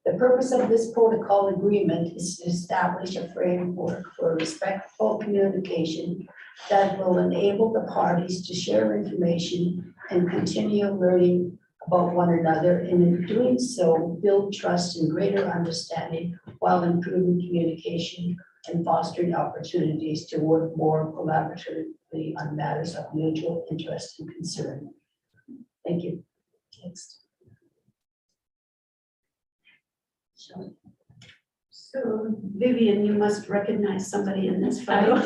The purpose of this protocol agreement is to establish a framework for respectful communication that will enable the parties to share information and continue learning about one another, and in doing so, build trust and greater understanding while improving communication and fostering opportunities to work more collaboratively on matters of mutual interest and concern. Thank you. Next. So Vivian, you must recognize somebody in this photo.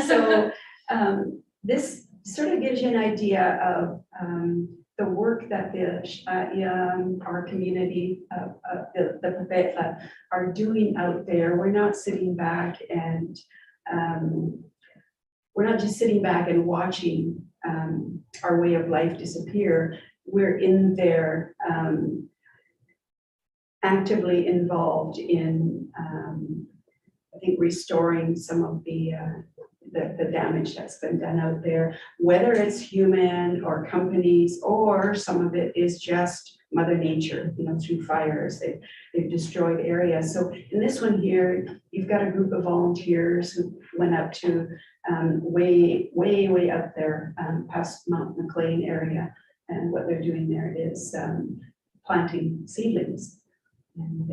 So this sort of gives you an idea of the work that our community, the Papetla are doing out there. We're not sitting back and we're not just sitting back and watching our way of life disappear. We're in there actively involved in, I think, restoring some of the damage that's been done out there, whether it's human or companies, or some of it is just Mother Nature, you know, through fires. They've destroyed areas. So in this one here, you've got a group of volunteers who went up to way up there, past Mount McLean area. And what they're doing there is planting seedlings. And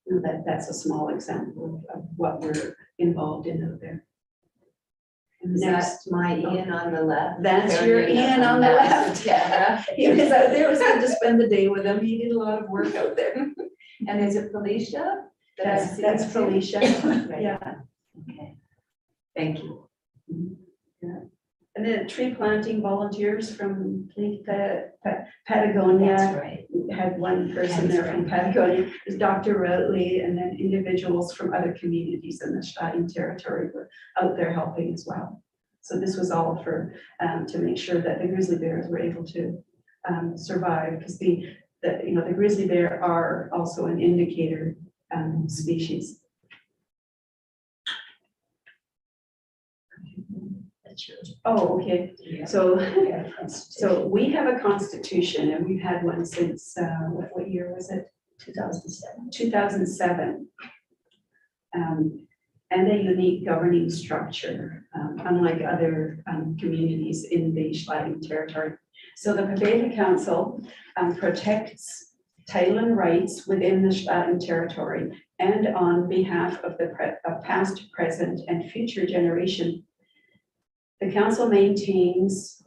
you know, that's a small example of what we're involved in out there. And That's my Ian on the left. That's your Ian on the left. Yeah. He was out there, was going to spend the day with them. He did a lot of work out there. And is it Felicia? Did I see That's that? Felicia. Right. Yeah. Okay. Thank you. Yeah. And then tree planting volunteers from Patagonia. That's right. We had one person there from Patagonia, there's Dr. Routley, and then individuals from other communities in the Staaten territory were out there helping as well. So this was all for to make sure that the grizzly bears were able to survive, because the grizzly bear are also an indicator species. Oh, okay. So we have a constitution, and we've had one since, what year was it? 2007. 2007. And a unique governing structure, unlike other communities in the Staaten territory. So the Papetla Council protects title and rights within the Staaten territory and on behalf of the past, present, and future generation. The council maintains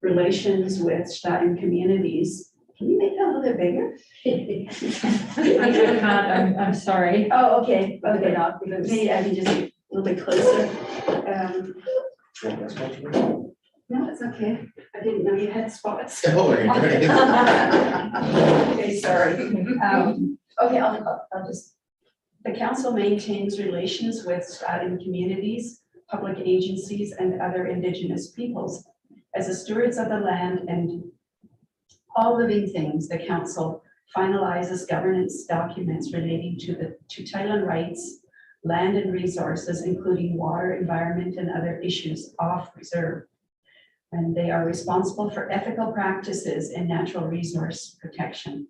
relations with Staaten communities. Can you make that a little bit bigger? I can't, I'm sorry. Oh, okay, okay. Maybe I can just get a little bit closer. No, it's okay. I didn't know you had spots. Oh, Okay, sorry. Okay, I'll just, the council maintains relations with Staaten communities, public agencies, and other Indigenous peoples. As the stewards of the land and all living things, the council finalizes governance documents relating to title and rights, land and resources, including water, environment, and other issues off reserve. And they are responsible for ethical practices in natural resource protection.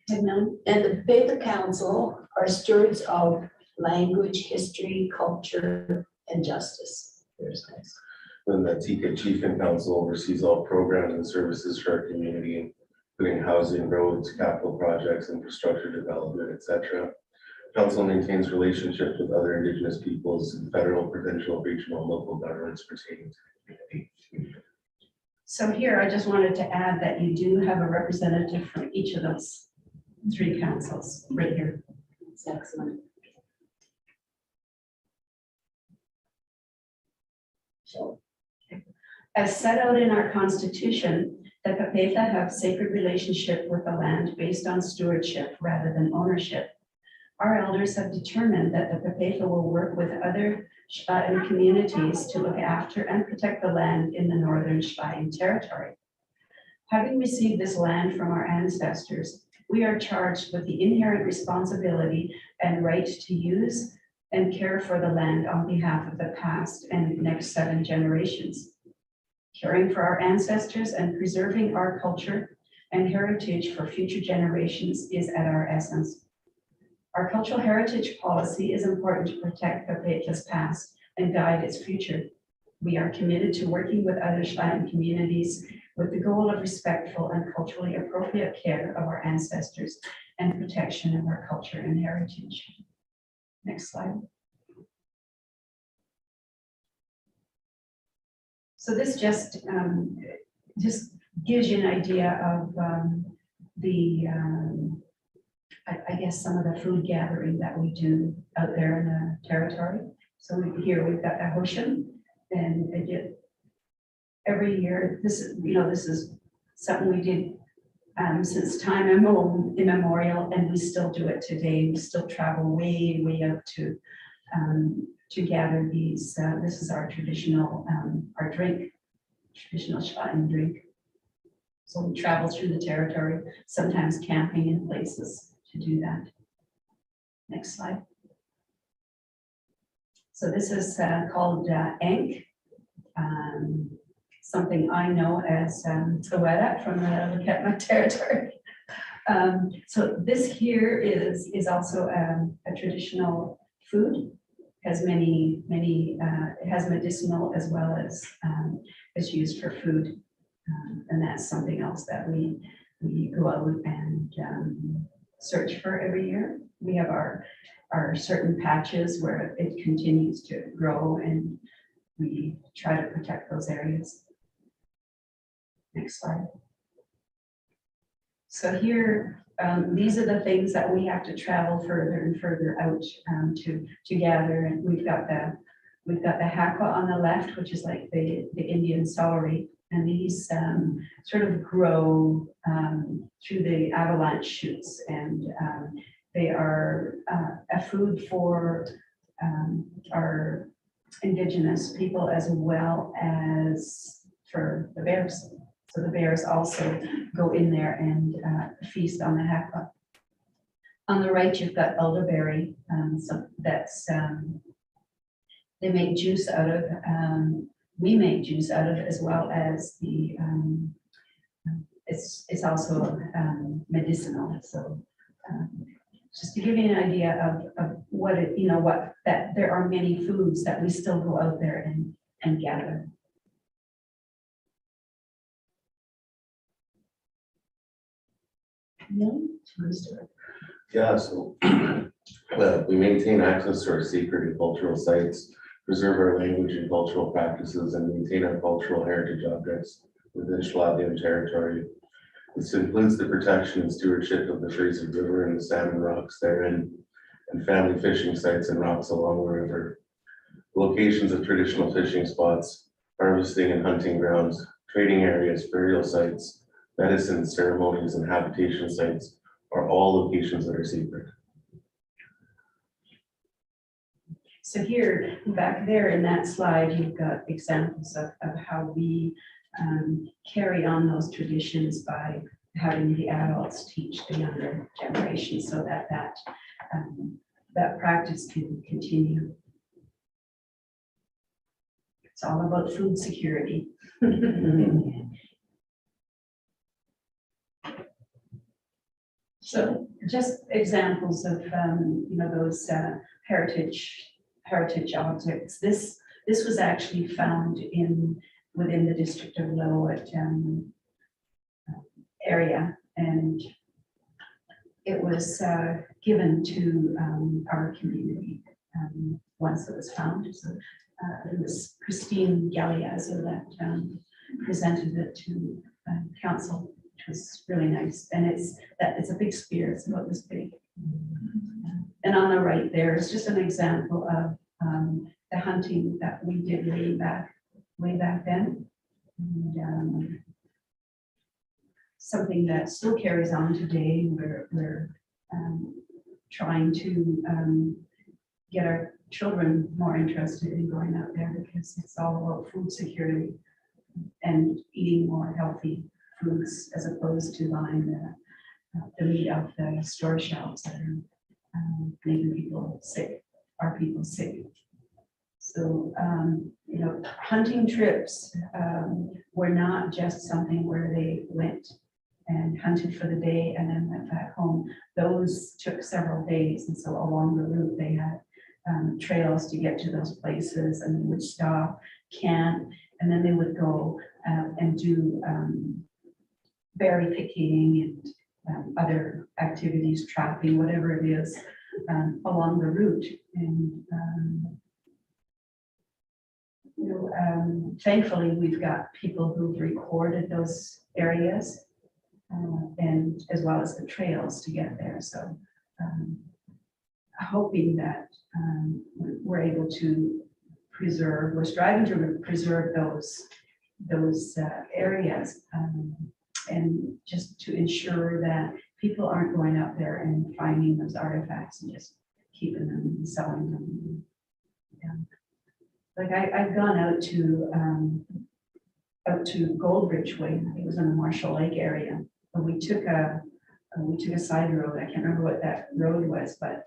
And the Papetla Council are stewards of language, history, culture, and justice. There's nice. Then the Tika Chieftain Council oversees all programs and services for our community, including housing, roads, capital projects, infrastructure development, etc. Council maintains relationships with other Indigenous peoples in federal, provincial, regional, and local governments pertaining to the community. So here, I just wanted to add that you do have a representative from each of those three councils right here. That's excellent. So, As set out in our constitution, the Papetla have sacred relationship with the land based on stewardship rather than ownership. Our elders have determined that the Papetla will work with other Staaten communities to look after and protect the land in the Northern Staaten territory. Having received this land from our ancestors, we are charged with the inherent responsibility and right to use and care for the land on behalf of the past and next 7 generations. Caring for our ancestors and preserving our culture and heritage for future generations is at our essence. Our cultural heritage policy is important to protect Papetla's past and guide its future. We are committed to working with other Staaten communities with the goal of respectful and culturally appropriate care of our ancestors and protection of our culture and heritage. Next slide. So this just gives you an idea of I guess some of the food gathering that we do out there in the territory. So here we've got a Hoshin, and they get every year. This is something we did since time immemorial, and we still do it today. We still travel way out to gather these. This is our traditional our drink, traditional Schwein drink. So we travel through the territory, sometimes camping in places to do that. Next slide. So this is called Enk, something I know as Tawada from the Ketma territory. So this here is also a traditional food. Has many, it has medicinal as well as is used for food. And that's something else that we go out and search for every year. We have our certain patches where it continues to grow, and we try to protect those areas. Next slide. So here, these are the things that we have to travel further and further out to gather. And we've got the hakwa on the left, which is like the Indian celery. And these sort of grow through the avalanche shoots, and they are a food for our Indigenous people as well as for the bears. So the bears also go in there and feast on the hakwa. On the right, you've got elderberry. So that's they make juice out of. We make juice out of it, as well as the. It's also medicinal. So just to give you an idea of what it, that there are many foods that we still go out there and gather. Yeah, so we maintain access to our secret and cultural sites, preserve our language and cultural practices, and maintain our cultural heritage objects within Schwamish territory. This includes the protection and stewardship of the Fraser River and the salmon rocks therein, and family fishing sites and rocks along the river. Locations of traditional fishing spots, harvesting and hunting grounds, trading areas, burial sites, medicine ceremonies, and habitation sites are all locations that are secret. So here, back there in that slide, you've got examples of how we carry on those traditions by having the adults teach the younger generation, so that practice can continue. It's all about food security. So just examples of those heritage objects. This was actually found within the district of Lillooet area, and it was given to our community once it was found. So it was Christine Galeazzo that presented it to council, which was really nice. And it's a big spear. It's about this big. And on the right there is just an example of the hunting that we did way back then. And something that still carries on today. We're trying to get our children more interested in going out there, because it's all about food security and eating more healthy foods as opposed to buying the meat off the store shelves that are making people sick, our people sick. So, hunting trips were not just something where they went and hunted for the day and then went back home. Those took several days, and so along the route they had trails to get to those places, and they would stop, camp, and then they would go and do berry picking other activities, trapping, whatever it is, along the route. And, thankfully, we've got people who've recorded those areas and as well as the trails to get there. So hoping that we're able to preserve, we're striving to preserve those areas and just to ensure that people aren't going out there and finding those artifacts and just keeping them and selling them. Yeah. Like I've gone out to Goldbridge Way. It was in the Marshall Lake area, but we took a side road. I can't remember what that road was, but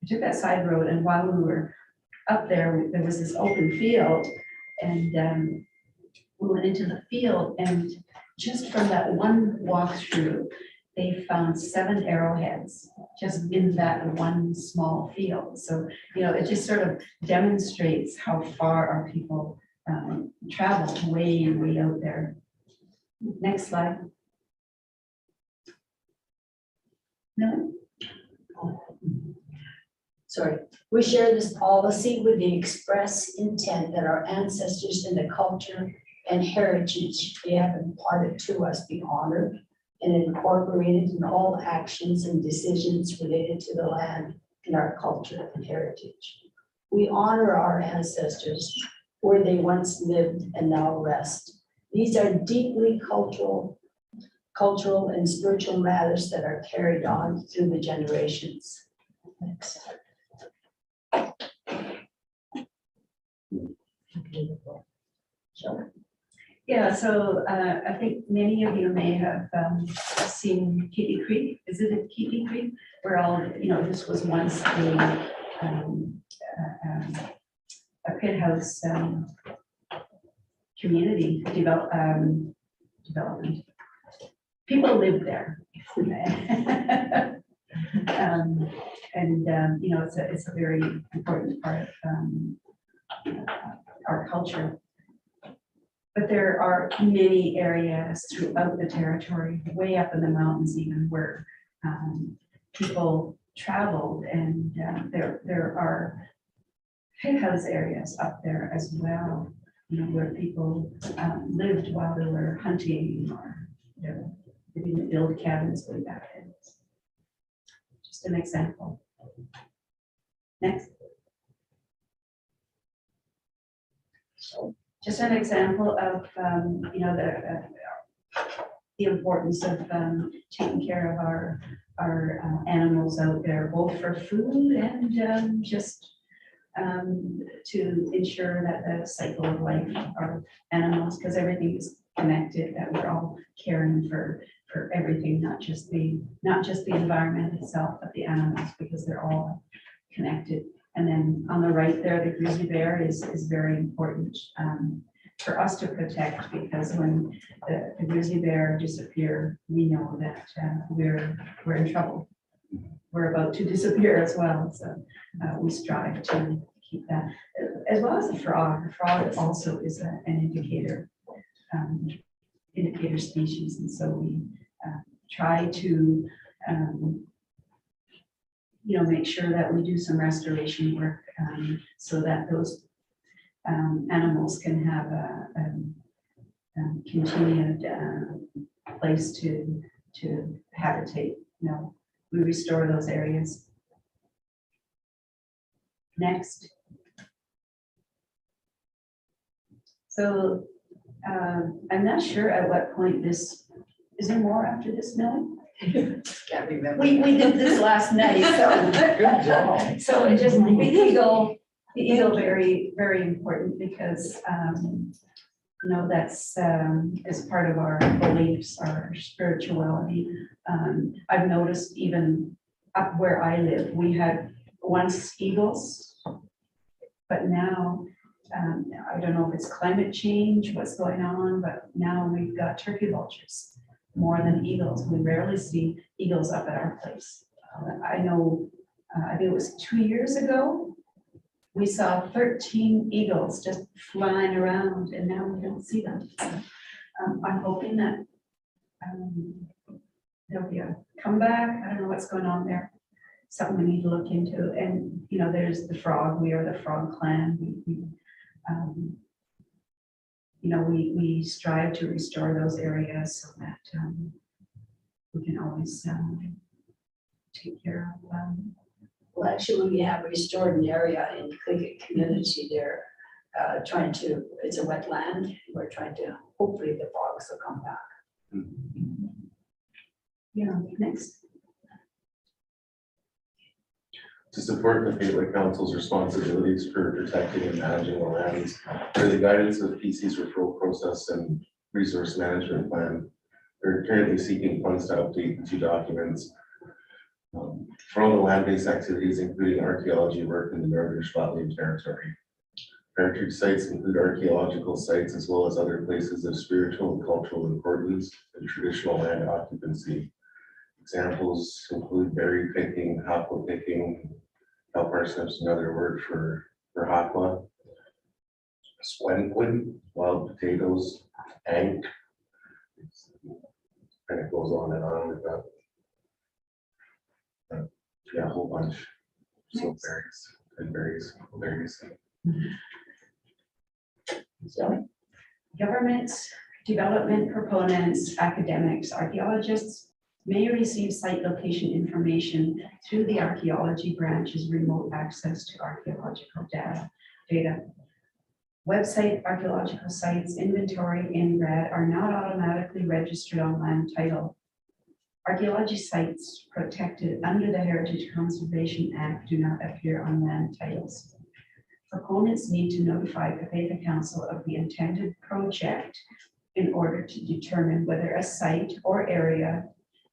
we took that side road, and while we were up there, there was this open field, and we went into the field, and just from that one walkthrough, they found 7 arrowheads just in that one small field. So, it just sort of demonstrates how far our people travel way, way out there. Next slide. No. Sorry, we share this policy with the express intent that our ancestors and the culture and heritage they have imparted to us be honored and incorporated in all actions and decisions related to the land and our culture and heritage. We honor our ancestors where they once lived and now rest. These are deeply cultural and spiritual matters that are carried on through the generations. Next. Sure. Yeah, so I think many of you may have seen Keepy Creek. Is it at Keepy Creek? Where all, this was once a pit house community development. People lived there. It's a very important part of our culture. But there are many areas throughout the territory, way up in the mountains even, where people traveled, and there are pit house areas up there as well, where people lived while they were hunting, or they didn't build cabins way back then. Just an example. Next. So, just an example of, the importance of taking care of our animals out there, both for food and just to ensure that the cycle of life of our animals, because everything is connected, that we're all caring for everything, not just the environment itself, but the animals, because they're all connected. And then on the right there, the grizzly bear is very important for us to protect, because when the grizzly bear disappear, we know that we're in trouble. We're about to disappear as well. So we strive to keep that, as well as the frog. The frog also is an indicator species, and so we try to make sure that we do some restoration work so that those animals can have a continued place to habitate. We restore those areas. Next. So I'm not sure at what point is there more after this, Millie? Can't remember. We did this last night, so. Good job. So it just, the eagle very, very important, because, that's is part of our beliefs, our spirituality. I've noticed even up where I live, we had once eagles, but now, I don't know if it's climate change, what's going on, but now we've got turkey vultures more than eagles. We rarely see eagles up at our place. I know, I think it was 2 years ago, we saw 13 eagles just flying around, and now we don't see them. I'm hoping that there'll be a comeback. I don't know what's going on there. Something we need to look into. And, you know, there's the frog. We are the frog clan. You know, we strive to restore those areas so that we can always take care of Well, actually, we have restored an area in Cliggett community there, it's a wetland. We're trying to, hopefully the frogs will come back. Yeah, next. To support the Gateway Council's responsibilities for protecting and managing the lands, under the guidance of PC's referral process and resource management plan, we're currently seeking funds to update the two documents for all the land-based activities, including archaeology work in the Northern Spotland Territory. Heritage sites include archaeological sites as well as other places of spiritual and cultural importance and traditional land occupancy. Examples include berry picking, hapla picking, parsnips, another word for hapla, squamquin, wild potatoes, ank. And it goes on and on with that. Yeah, a whole bunch. So berries. So, Governments, development proponents, academics, archaeologists may receive site location information through the archaeology branch's remote access to archaeological data. Website archaeological sites inventory in red are not automatically registered on land title. Archaeology sites protected under the Heritage Conservation Act do not appear on land titles. Proponents need to notify Papega Council of the intended project in order to determine whether a site or area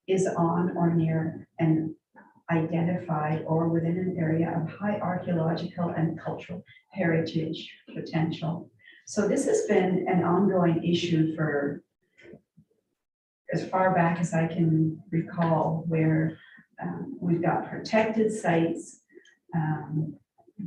is on or near an identified or within an area of high archaeological and cultural heritage potential. So this has been an ongoing issue for as far back as I can recall, where we've got protected sites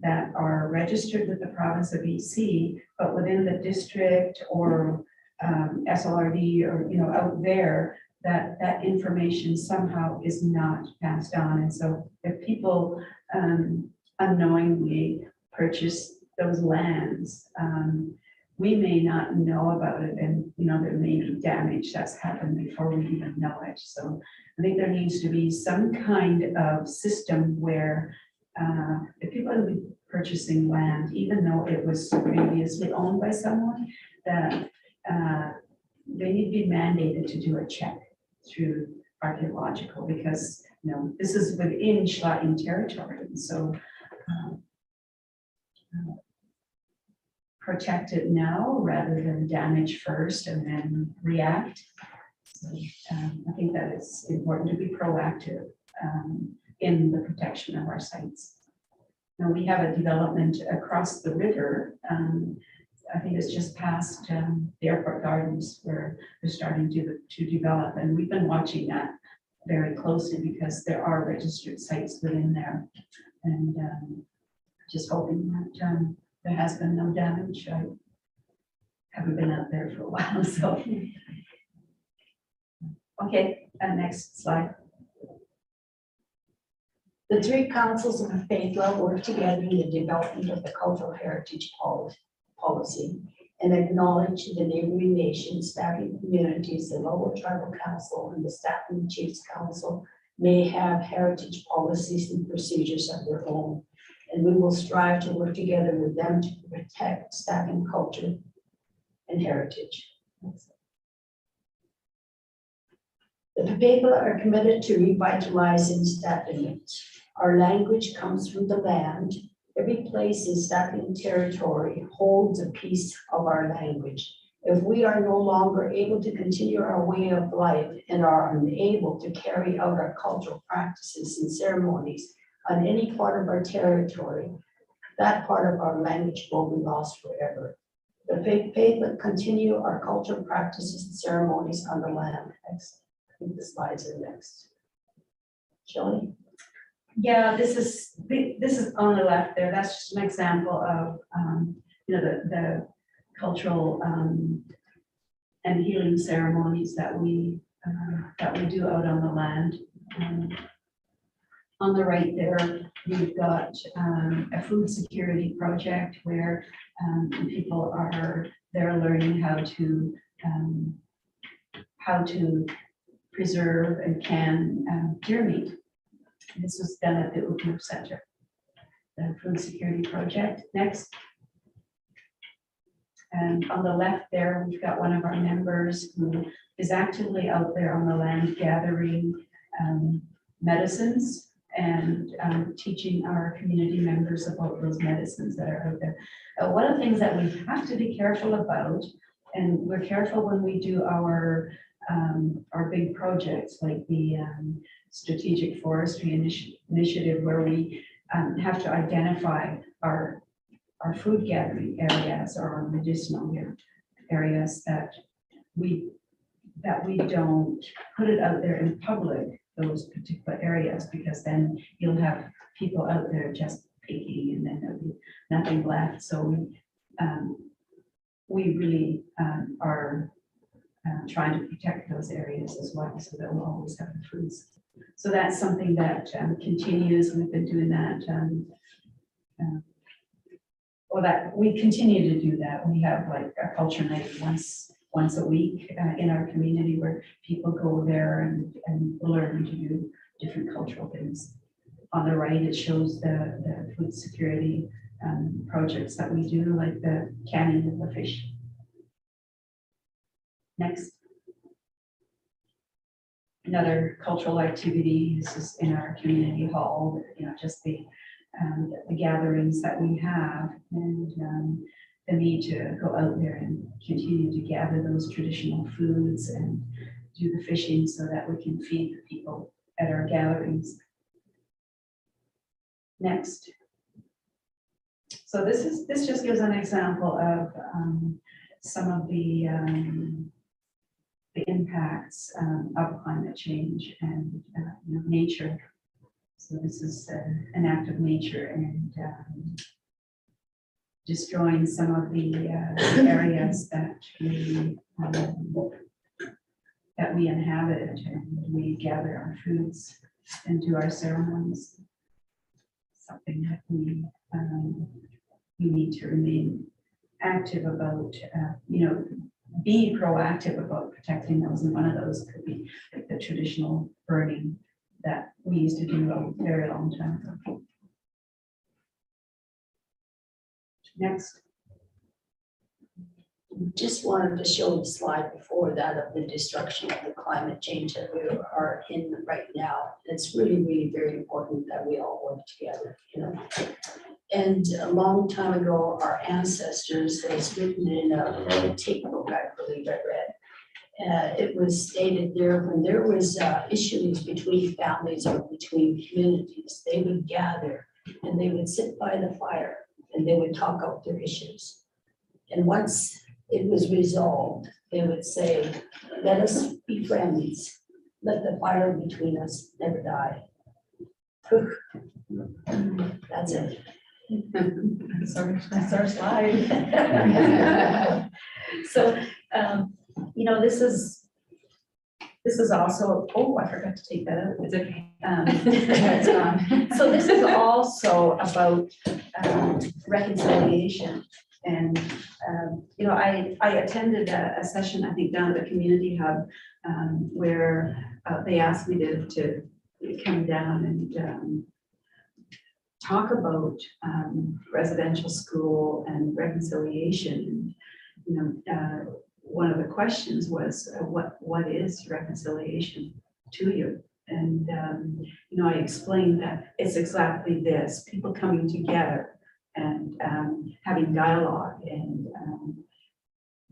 that are registered with the province of BC, but within the district or SLRD or, you know, out there, that information somehow is not passed on. And so if people unknowingly purchase those lands, we may not know about it, and you know, there may be damage that's happened before we even know it. So I think there needs to be some kind of system where if people are purchasing land, even though it was previously owned by someone, that they need to be mandated to do a check through archaeological, because you know, this is within Schlatten territory, and so protect it now rather than damage first and then react. So, I think that it's important to be proactive in the protection of our sites. Now we have a development across the river. I think it's just past the airport gardens where they're starting to develop, and we've been watching that very closely because there are registered sites within there, and just hoping that there has been no damage. I haven't been out there for a while, so. Okay, next slide. the three councils of Papega work together in the development of the cultural heritage policy and acknowledge the neighboring nations, staffing communities, the local tribal council, and the staffing chiefs council may have heritage policies and procedures of their own. And we will strive to work together with them to protect staffing culture and heritage. The Papega are committed to revitalizing staffing. Our language comes from the land. Every place in staffing territory holds a piece of our language. If we are no longer able to continue our way of life and are unable to carry out our cultural practices and ceremonies on any part of our territory, that part of our language will be lost forever. The Papega continue our cultural practices and ceremonies on the land. Next. I think the slides are next. Shelley? Yeah, this is on the left there. That's just an example of you know, the cultural and healing ceremonies that we that we do out on the land. On the right there, we've got a food security project where people are, they're learning how to preserve and can deer meat. This was done at the Ubcm Center, the food security project. Next. And on the left there, we've got one of our members who is actively out there on the land gathering medicines and teaching our community members about those medicines that are out there. One of the things that we have to be careful about, and we're careful when we do our big projects like the strategic forestry initiative, where we have to identify our food gathering areas or our medicinal areas, that we don't put it out there in public, those particular areas, because then you'll have people out there just picking and then there'll be nothing left. So we really are trying to protect those areas as well, so that we'll always have the foods. So that's something that continues. We've been doing that. Well, that we continue to do that. We have like a culture night once a week in our community, where people go there and learn to do different cultural things. On the right, it shows the food security projects that we do, like the canning of the fish. Next. Another cultural activity. This is in our community hall, just the gatherings that we have, and the need to go out there and continue to gather those traditional foods and do the fishing so that we can feed the people at our gatherings. Next. So this just gives an example of some of the impacts of climate change and nature. So this is an act of nature, and destroying some of the areas that we inhabit, and we gather our foods and do our ceremonies. Something that we need to remain active about, be proactive about protecting those. And one of those could be like the traditional burning that we used to do a very long time ago. Next. Just wanted to show the slide before that of the destruction of the climate change that we are in right now. It's really, really very important that we all work together, And a long time ago, our ancestors, it's written in a tape book, I believe I read. It was stated there, when there was issues between families or between communities, they would gather and they would sit by the fire and they would talk out their issues. And once it was resolved, they would say, let us be friends. Let the fire between us never die. That's it. That's our slide. So, this is also, oh, I forgot to take that out. It's okay. It's gone. So this is also about reconciliation. And, I attended a session, I think, down at the community hub, where they asked me to come down and talk about residential school and reconciliation. And, one of the questions was, what is reconciliation to you? And, I explained that it's exactly this: people coming together and having dialogue and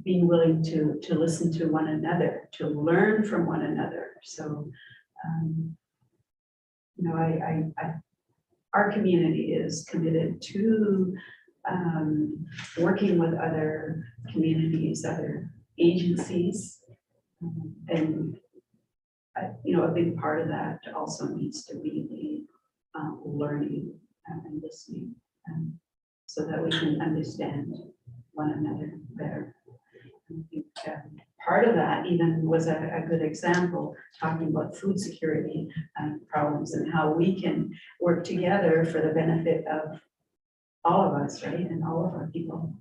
being willing to listen to one another, to learn from one another. So, our community is committed to working with other communities, other agencies, and a big part of that also needs to be the learning and listening, so that we can understand one another better. I think part of that even was a good example, talking about food security problems and how we can work together for the benefit of all of us, right, and all of our people.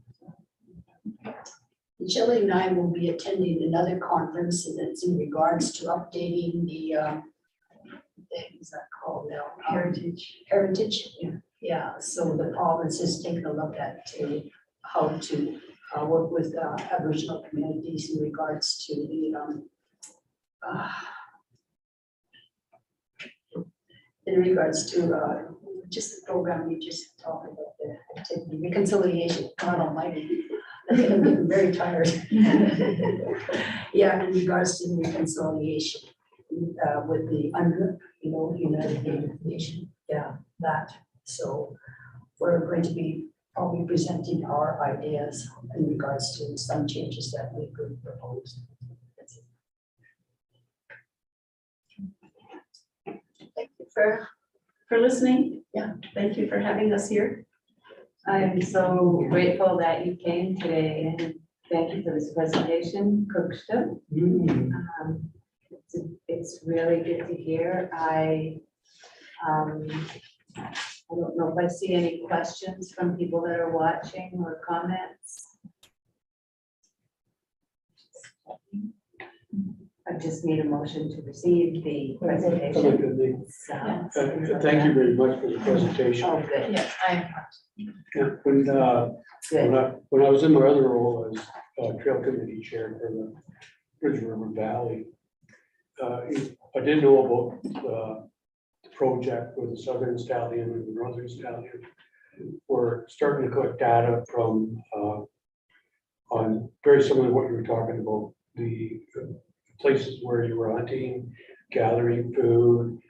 Shelley and I will be attending another conference, and it's in regards to updating the, things that called now. Heritage. Yeah, so the province is taking a look at how to work with Aboriginal communities in regards to the just the program we just talked about, the activity reconciliation. God almighty, I'm getting very tired. Yeah, in regards to reconciliation with the United Nations, yeah, that. So we're going to be probably presenting our ideas in regards to some changes that we could propose. That's it. Thank you for listening. Yeah, thank you for having us here. I am so grateful that you came today, and thank you for this presentation, Cooksta. It's really good to hear. I don't know if I see any questions from people that are watching or comments. I just need a motion to receive the presentation. Thank you very much for the presentation. Oh, good. Yes, I'm. Yeah, when I was in my other role as trail committee chair for the Bridge River Valley, I did know about the project with the Southern Stallion and the Northern Stallion. We're starting to collect data from on very similar to what you were talking about, the places where you were hunting, gathering food,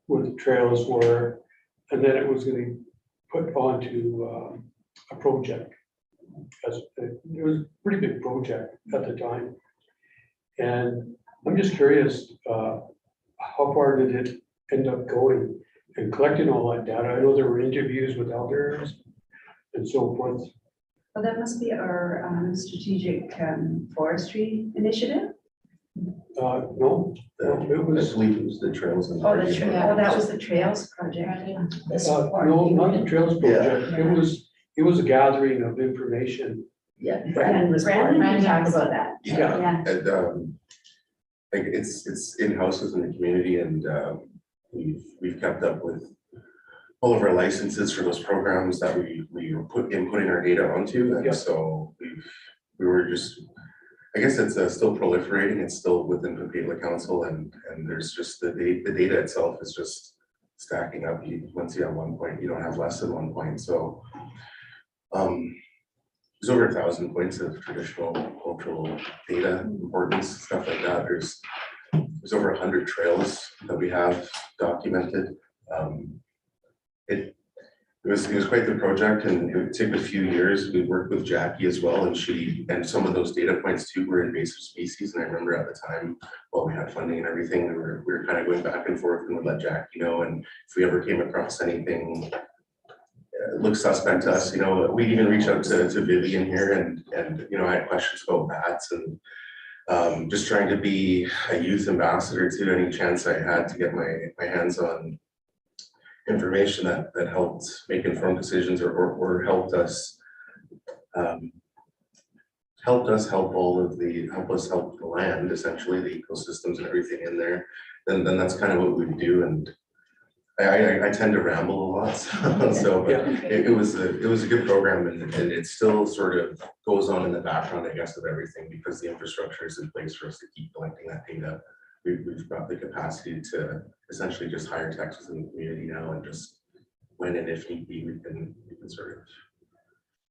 where the trails were, and then it was going to put onto a project. It was a pretty big project at the time. And I'm just curious, how far did it end up going and collecting all that data? I know there were interviews with elders and so forth. Well, that must be our strategic forestry initiative. No, it I was, believe it was the trails and. Oh, that was the Trails project. no, not the Trails project. It was a gathering of information. Yeah, Brandon was part of Brandon it. talks about that. Yeah. And like it's in-house within the community, and we've kept up with all of our licenses for those programs that we were inputting our data onto, and Yeah. so we were just, I guess it's still proliferating. It's still within the Papilla Council, and there's just the data itself is just stacking up. Once you have 1 point, you don't have less than 1 point. So there's over 1,000 points of traditional cultural data, importance, stuff like that. There's over 100 trails that we have documented. It was quite the project, and it would take a few years. We worked with Jackie as well, and some of those data points too were invasive species. And I remember at the time, while we had funding and everything, we were kind of going back and forth, and would let Jackie know. And if we ever came across anything looked suspect to us, we'd even reach out to Vivian here, and I had questions about bats, and just trying to be a youth ambassador to any chance I had to get my hands on information that helped make informed decisions, or helped us help the land, essentially the ecosystems and everything in there. Then that's kind of what we do. And I tend to ramble a lot, so Yeah. it was a good program, and it still sort of goes on in the background, I guess, of everything, because the infrastructure is in place for us to keep collecting that data. We've got the capacity to essentially just hire techs within the community now, and just when and if need be, we can sort of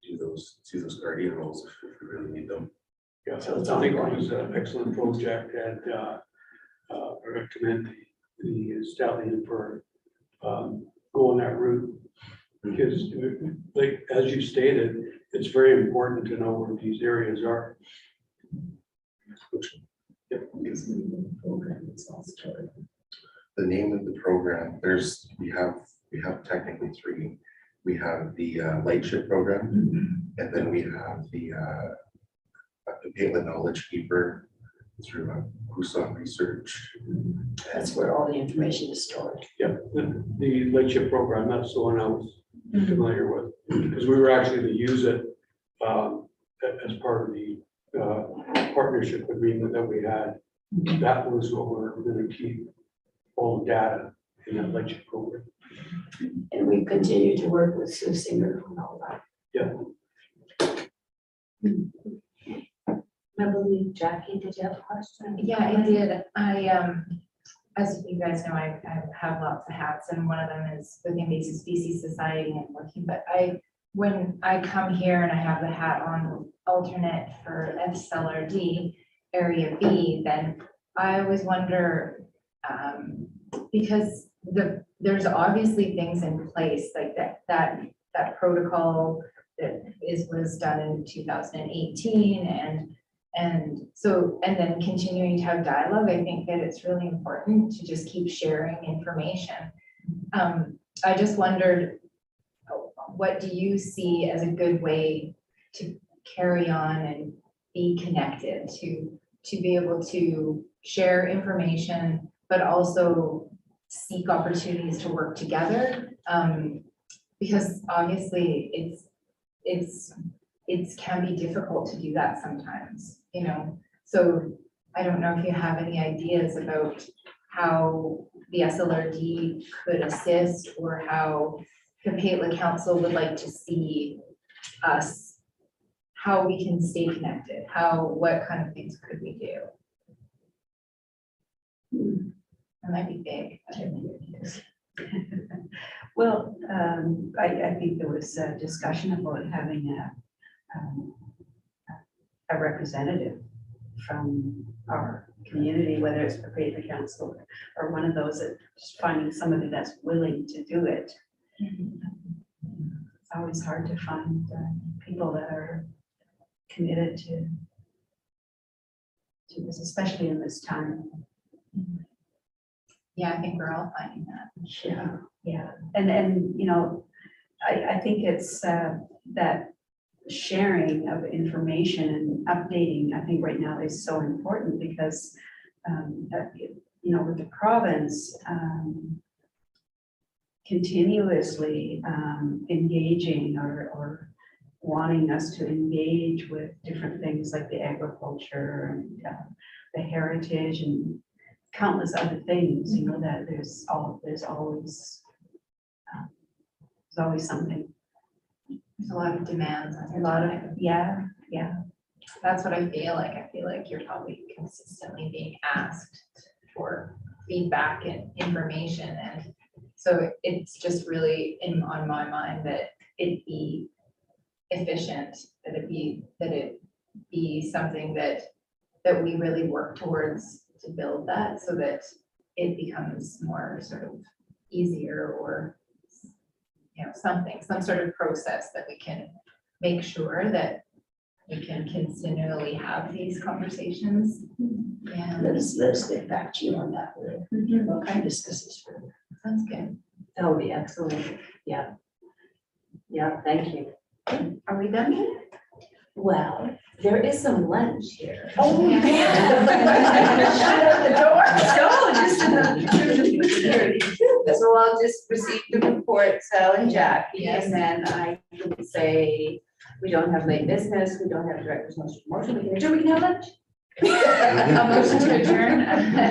do those guardian roles if we really need them. Yeah, so I think it was an excellent project, and I recommend the Stallion for going that route, because like, as you stated, it's very important to know where these areas are. The name of the program, we have technically three. We have the Lightship program, and then we have the the Patelin Knowledge Keeper through Kusama Research. That's where all the information is stored. Yeah, the lead chip program, that's the one I was familiar with, because we were actually to use it as part of the partnership agreement that we had. That was what we're going to keep all the data in that lead chip program. And we continue to work with Sue Singer and all that. I believe Jackie, did you have a question? Yeah, I did. As you guys know, I have lots of hats, and one of them is with Invasive Species Society and working, but when I come here and I have the hat on alternate for SLRD Area B, then I always wonder, because there's obviously things in place like that protocol that was done in 2018 and then continuing to have dialogue. I think that it's really important to just keep sharing information. I just wondered, what do you see as a good way to carry on and be connected, to be able to share information, but also seek opportunities to work together? Because obviously it can be difficult to do that sometimes, you know? So I don't know if you have any ideas about how the SLRD could assist, or how the Patelin Council would like to see us, how we can stay connected, what kind of things could we do? That might be big. I don't know what it is. Well, I think there was a discussion about having a representative from our community, whether it's the Patelin Council or one of those, that just finding somebody that's willing to do it. It's always hard to find people that are committed to this, especially in this time. Yeah, I think we're all finding that. Yeah, and you know, I think it's that sharing of information and updating, I think right now is so important, because you know, with the province continuously engaging or wanting us to engage with different things like the agriculture and the heritage and countless other things, you know, that there's always something. There's a lot of demands on A your lot of, time. yeah. That's what I feel like. I feel like you're probably consistently being asked for feedback and information, and so it's just really on my mind that it be efficient, that it be something that we really work towards to build that, so that it becomes more sort of easier, or you know, some sort of process that we can make sure that we can continually have these conversations. And Let's get back to you on that. We'll kind of discuss this further. sounds good. That would be excellent. Yeah. Yeah, thank you. Are we done here? Well, there is some lunch here. Oh, Shut up the door. So I'll just receive the report, Sal and Jackie, Yes. and then I can say, we don't have late business, we don't have director's motion, we can adjourn, we can have lunch. A motion to adjourn.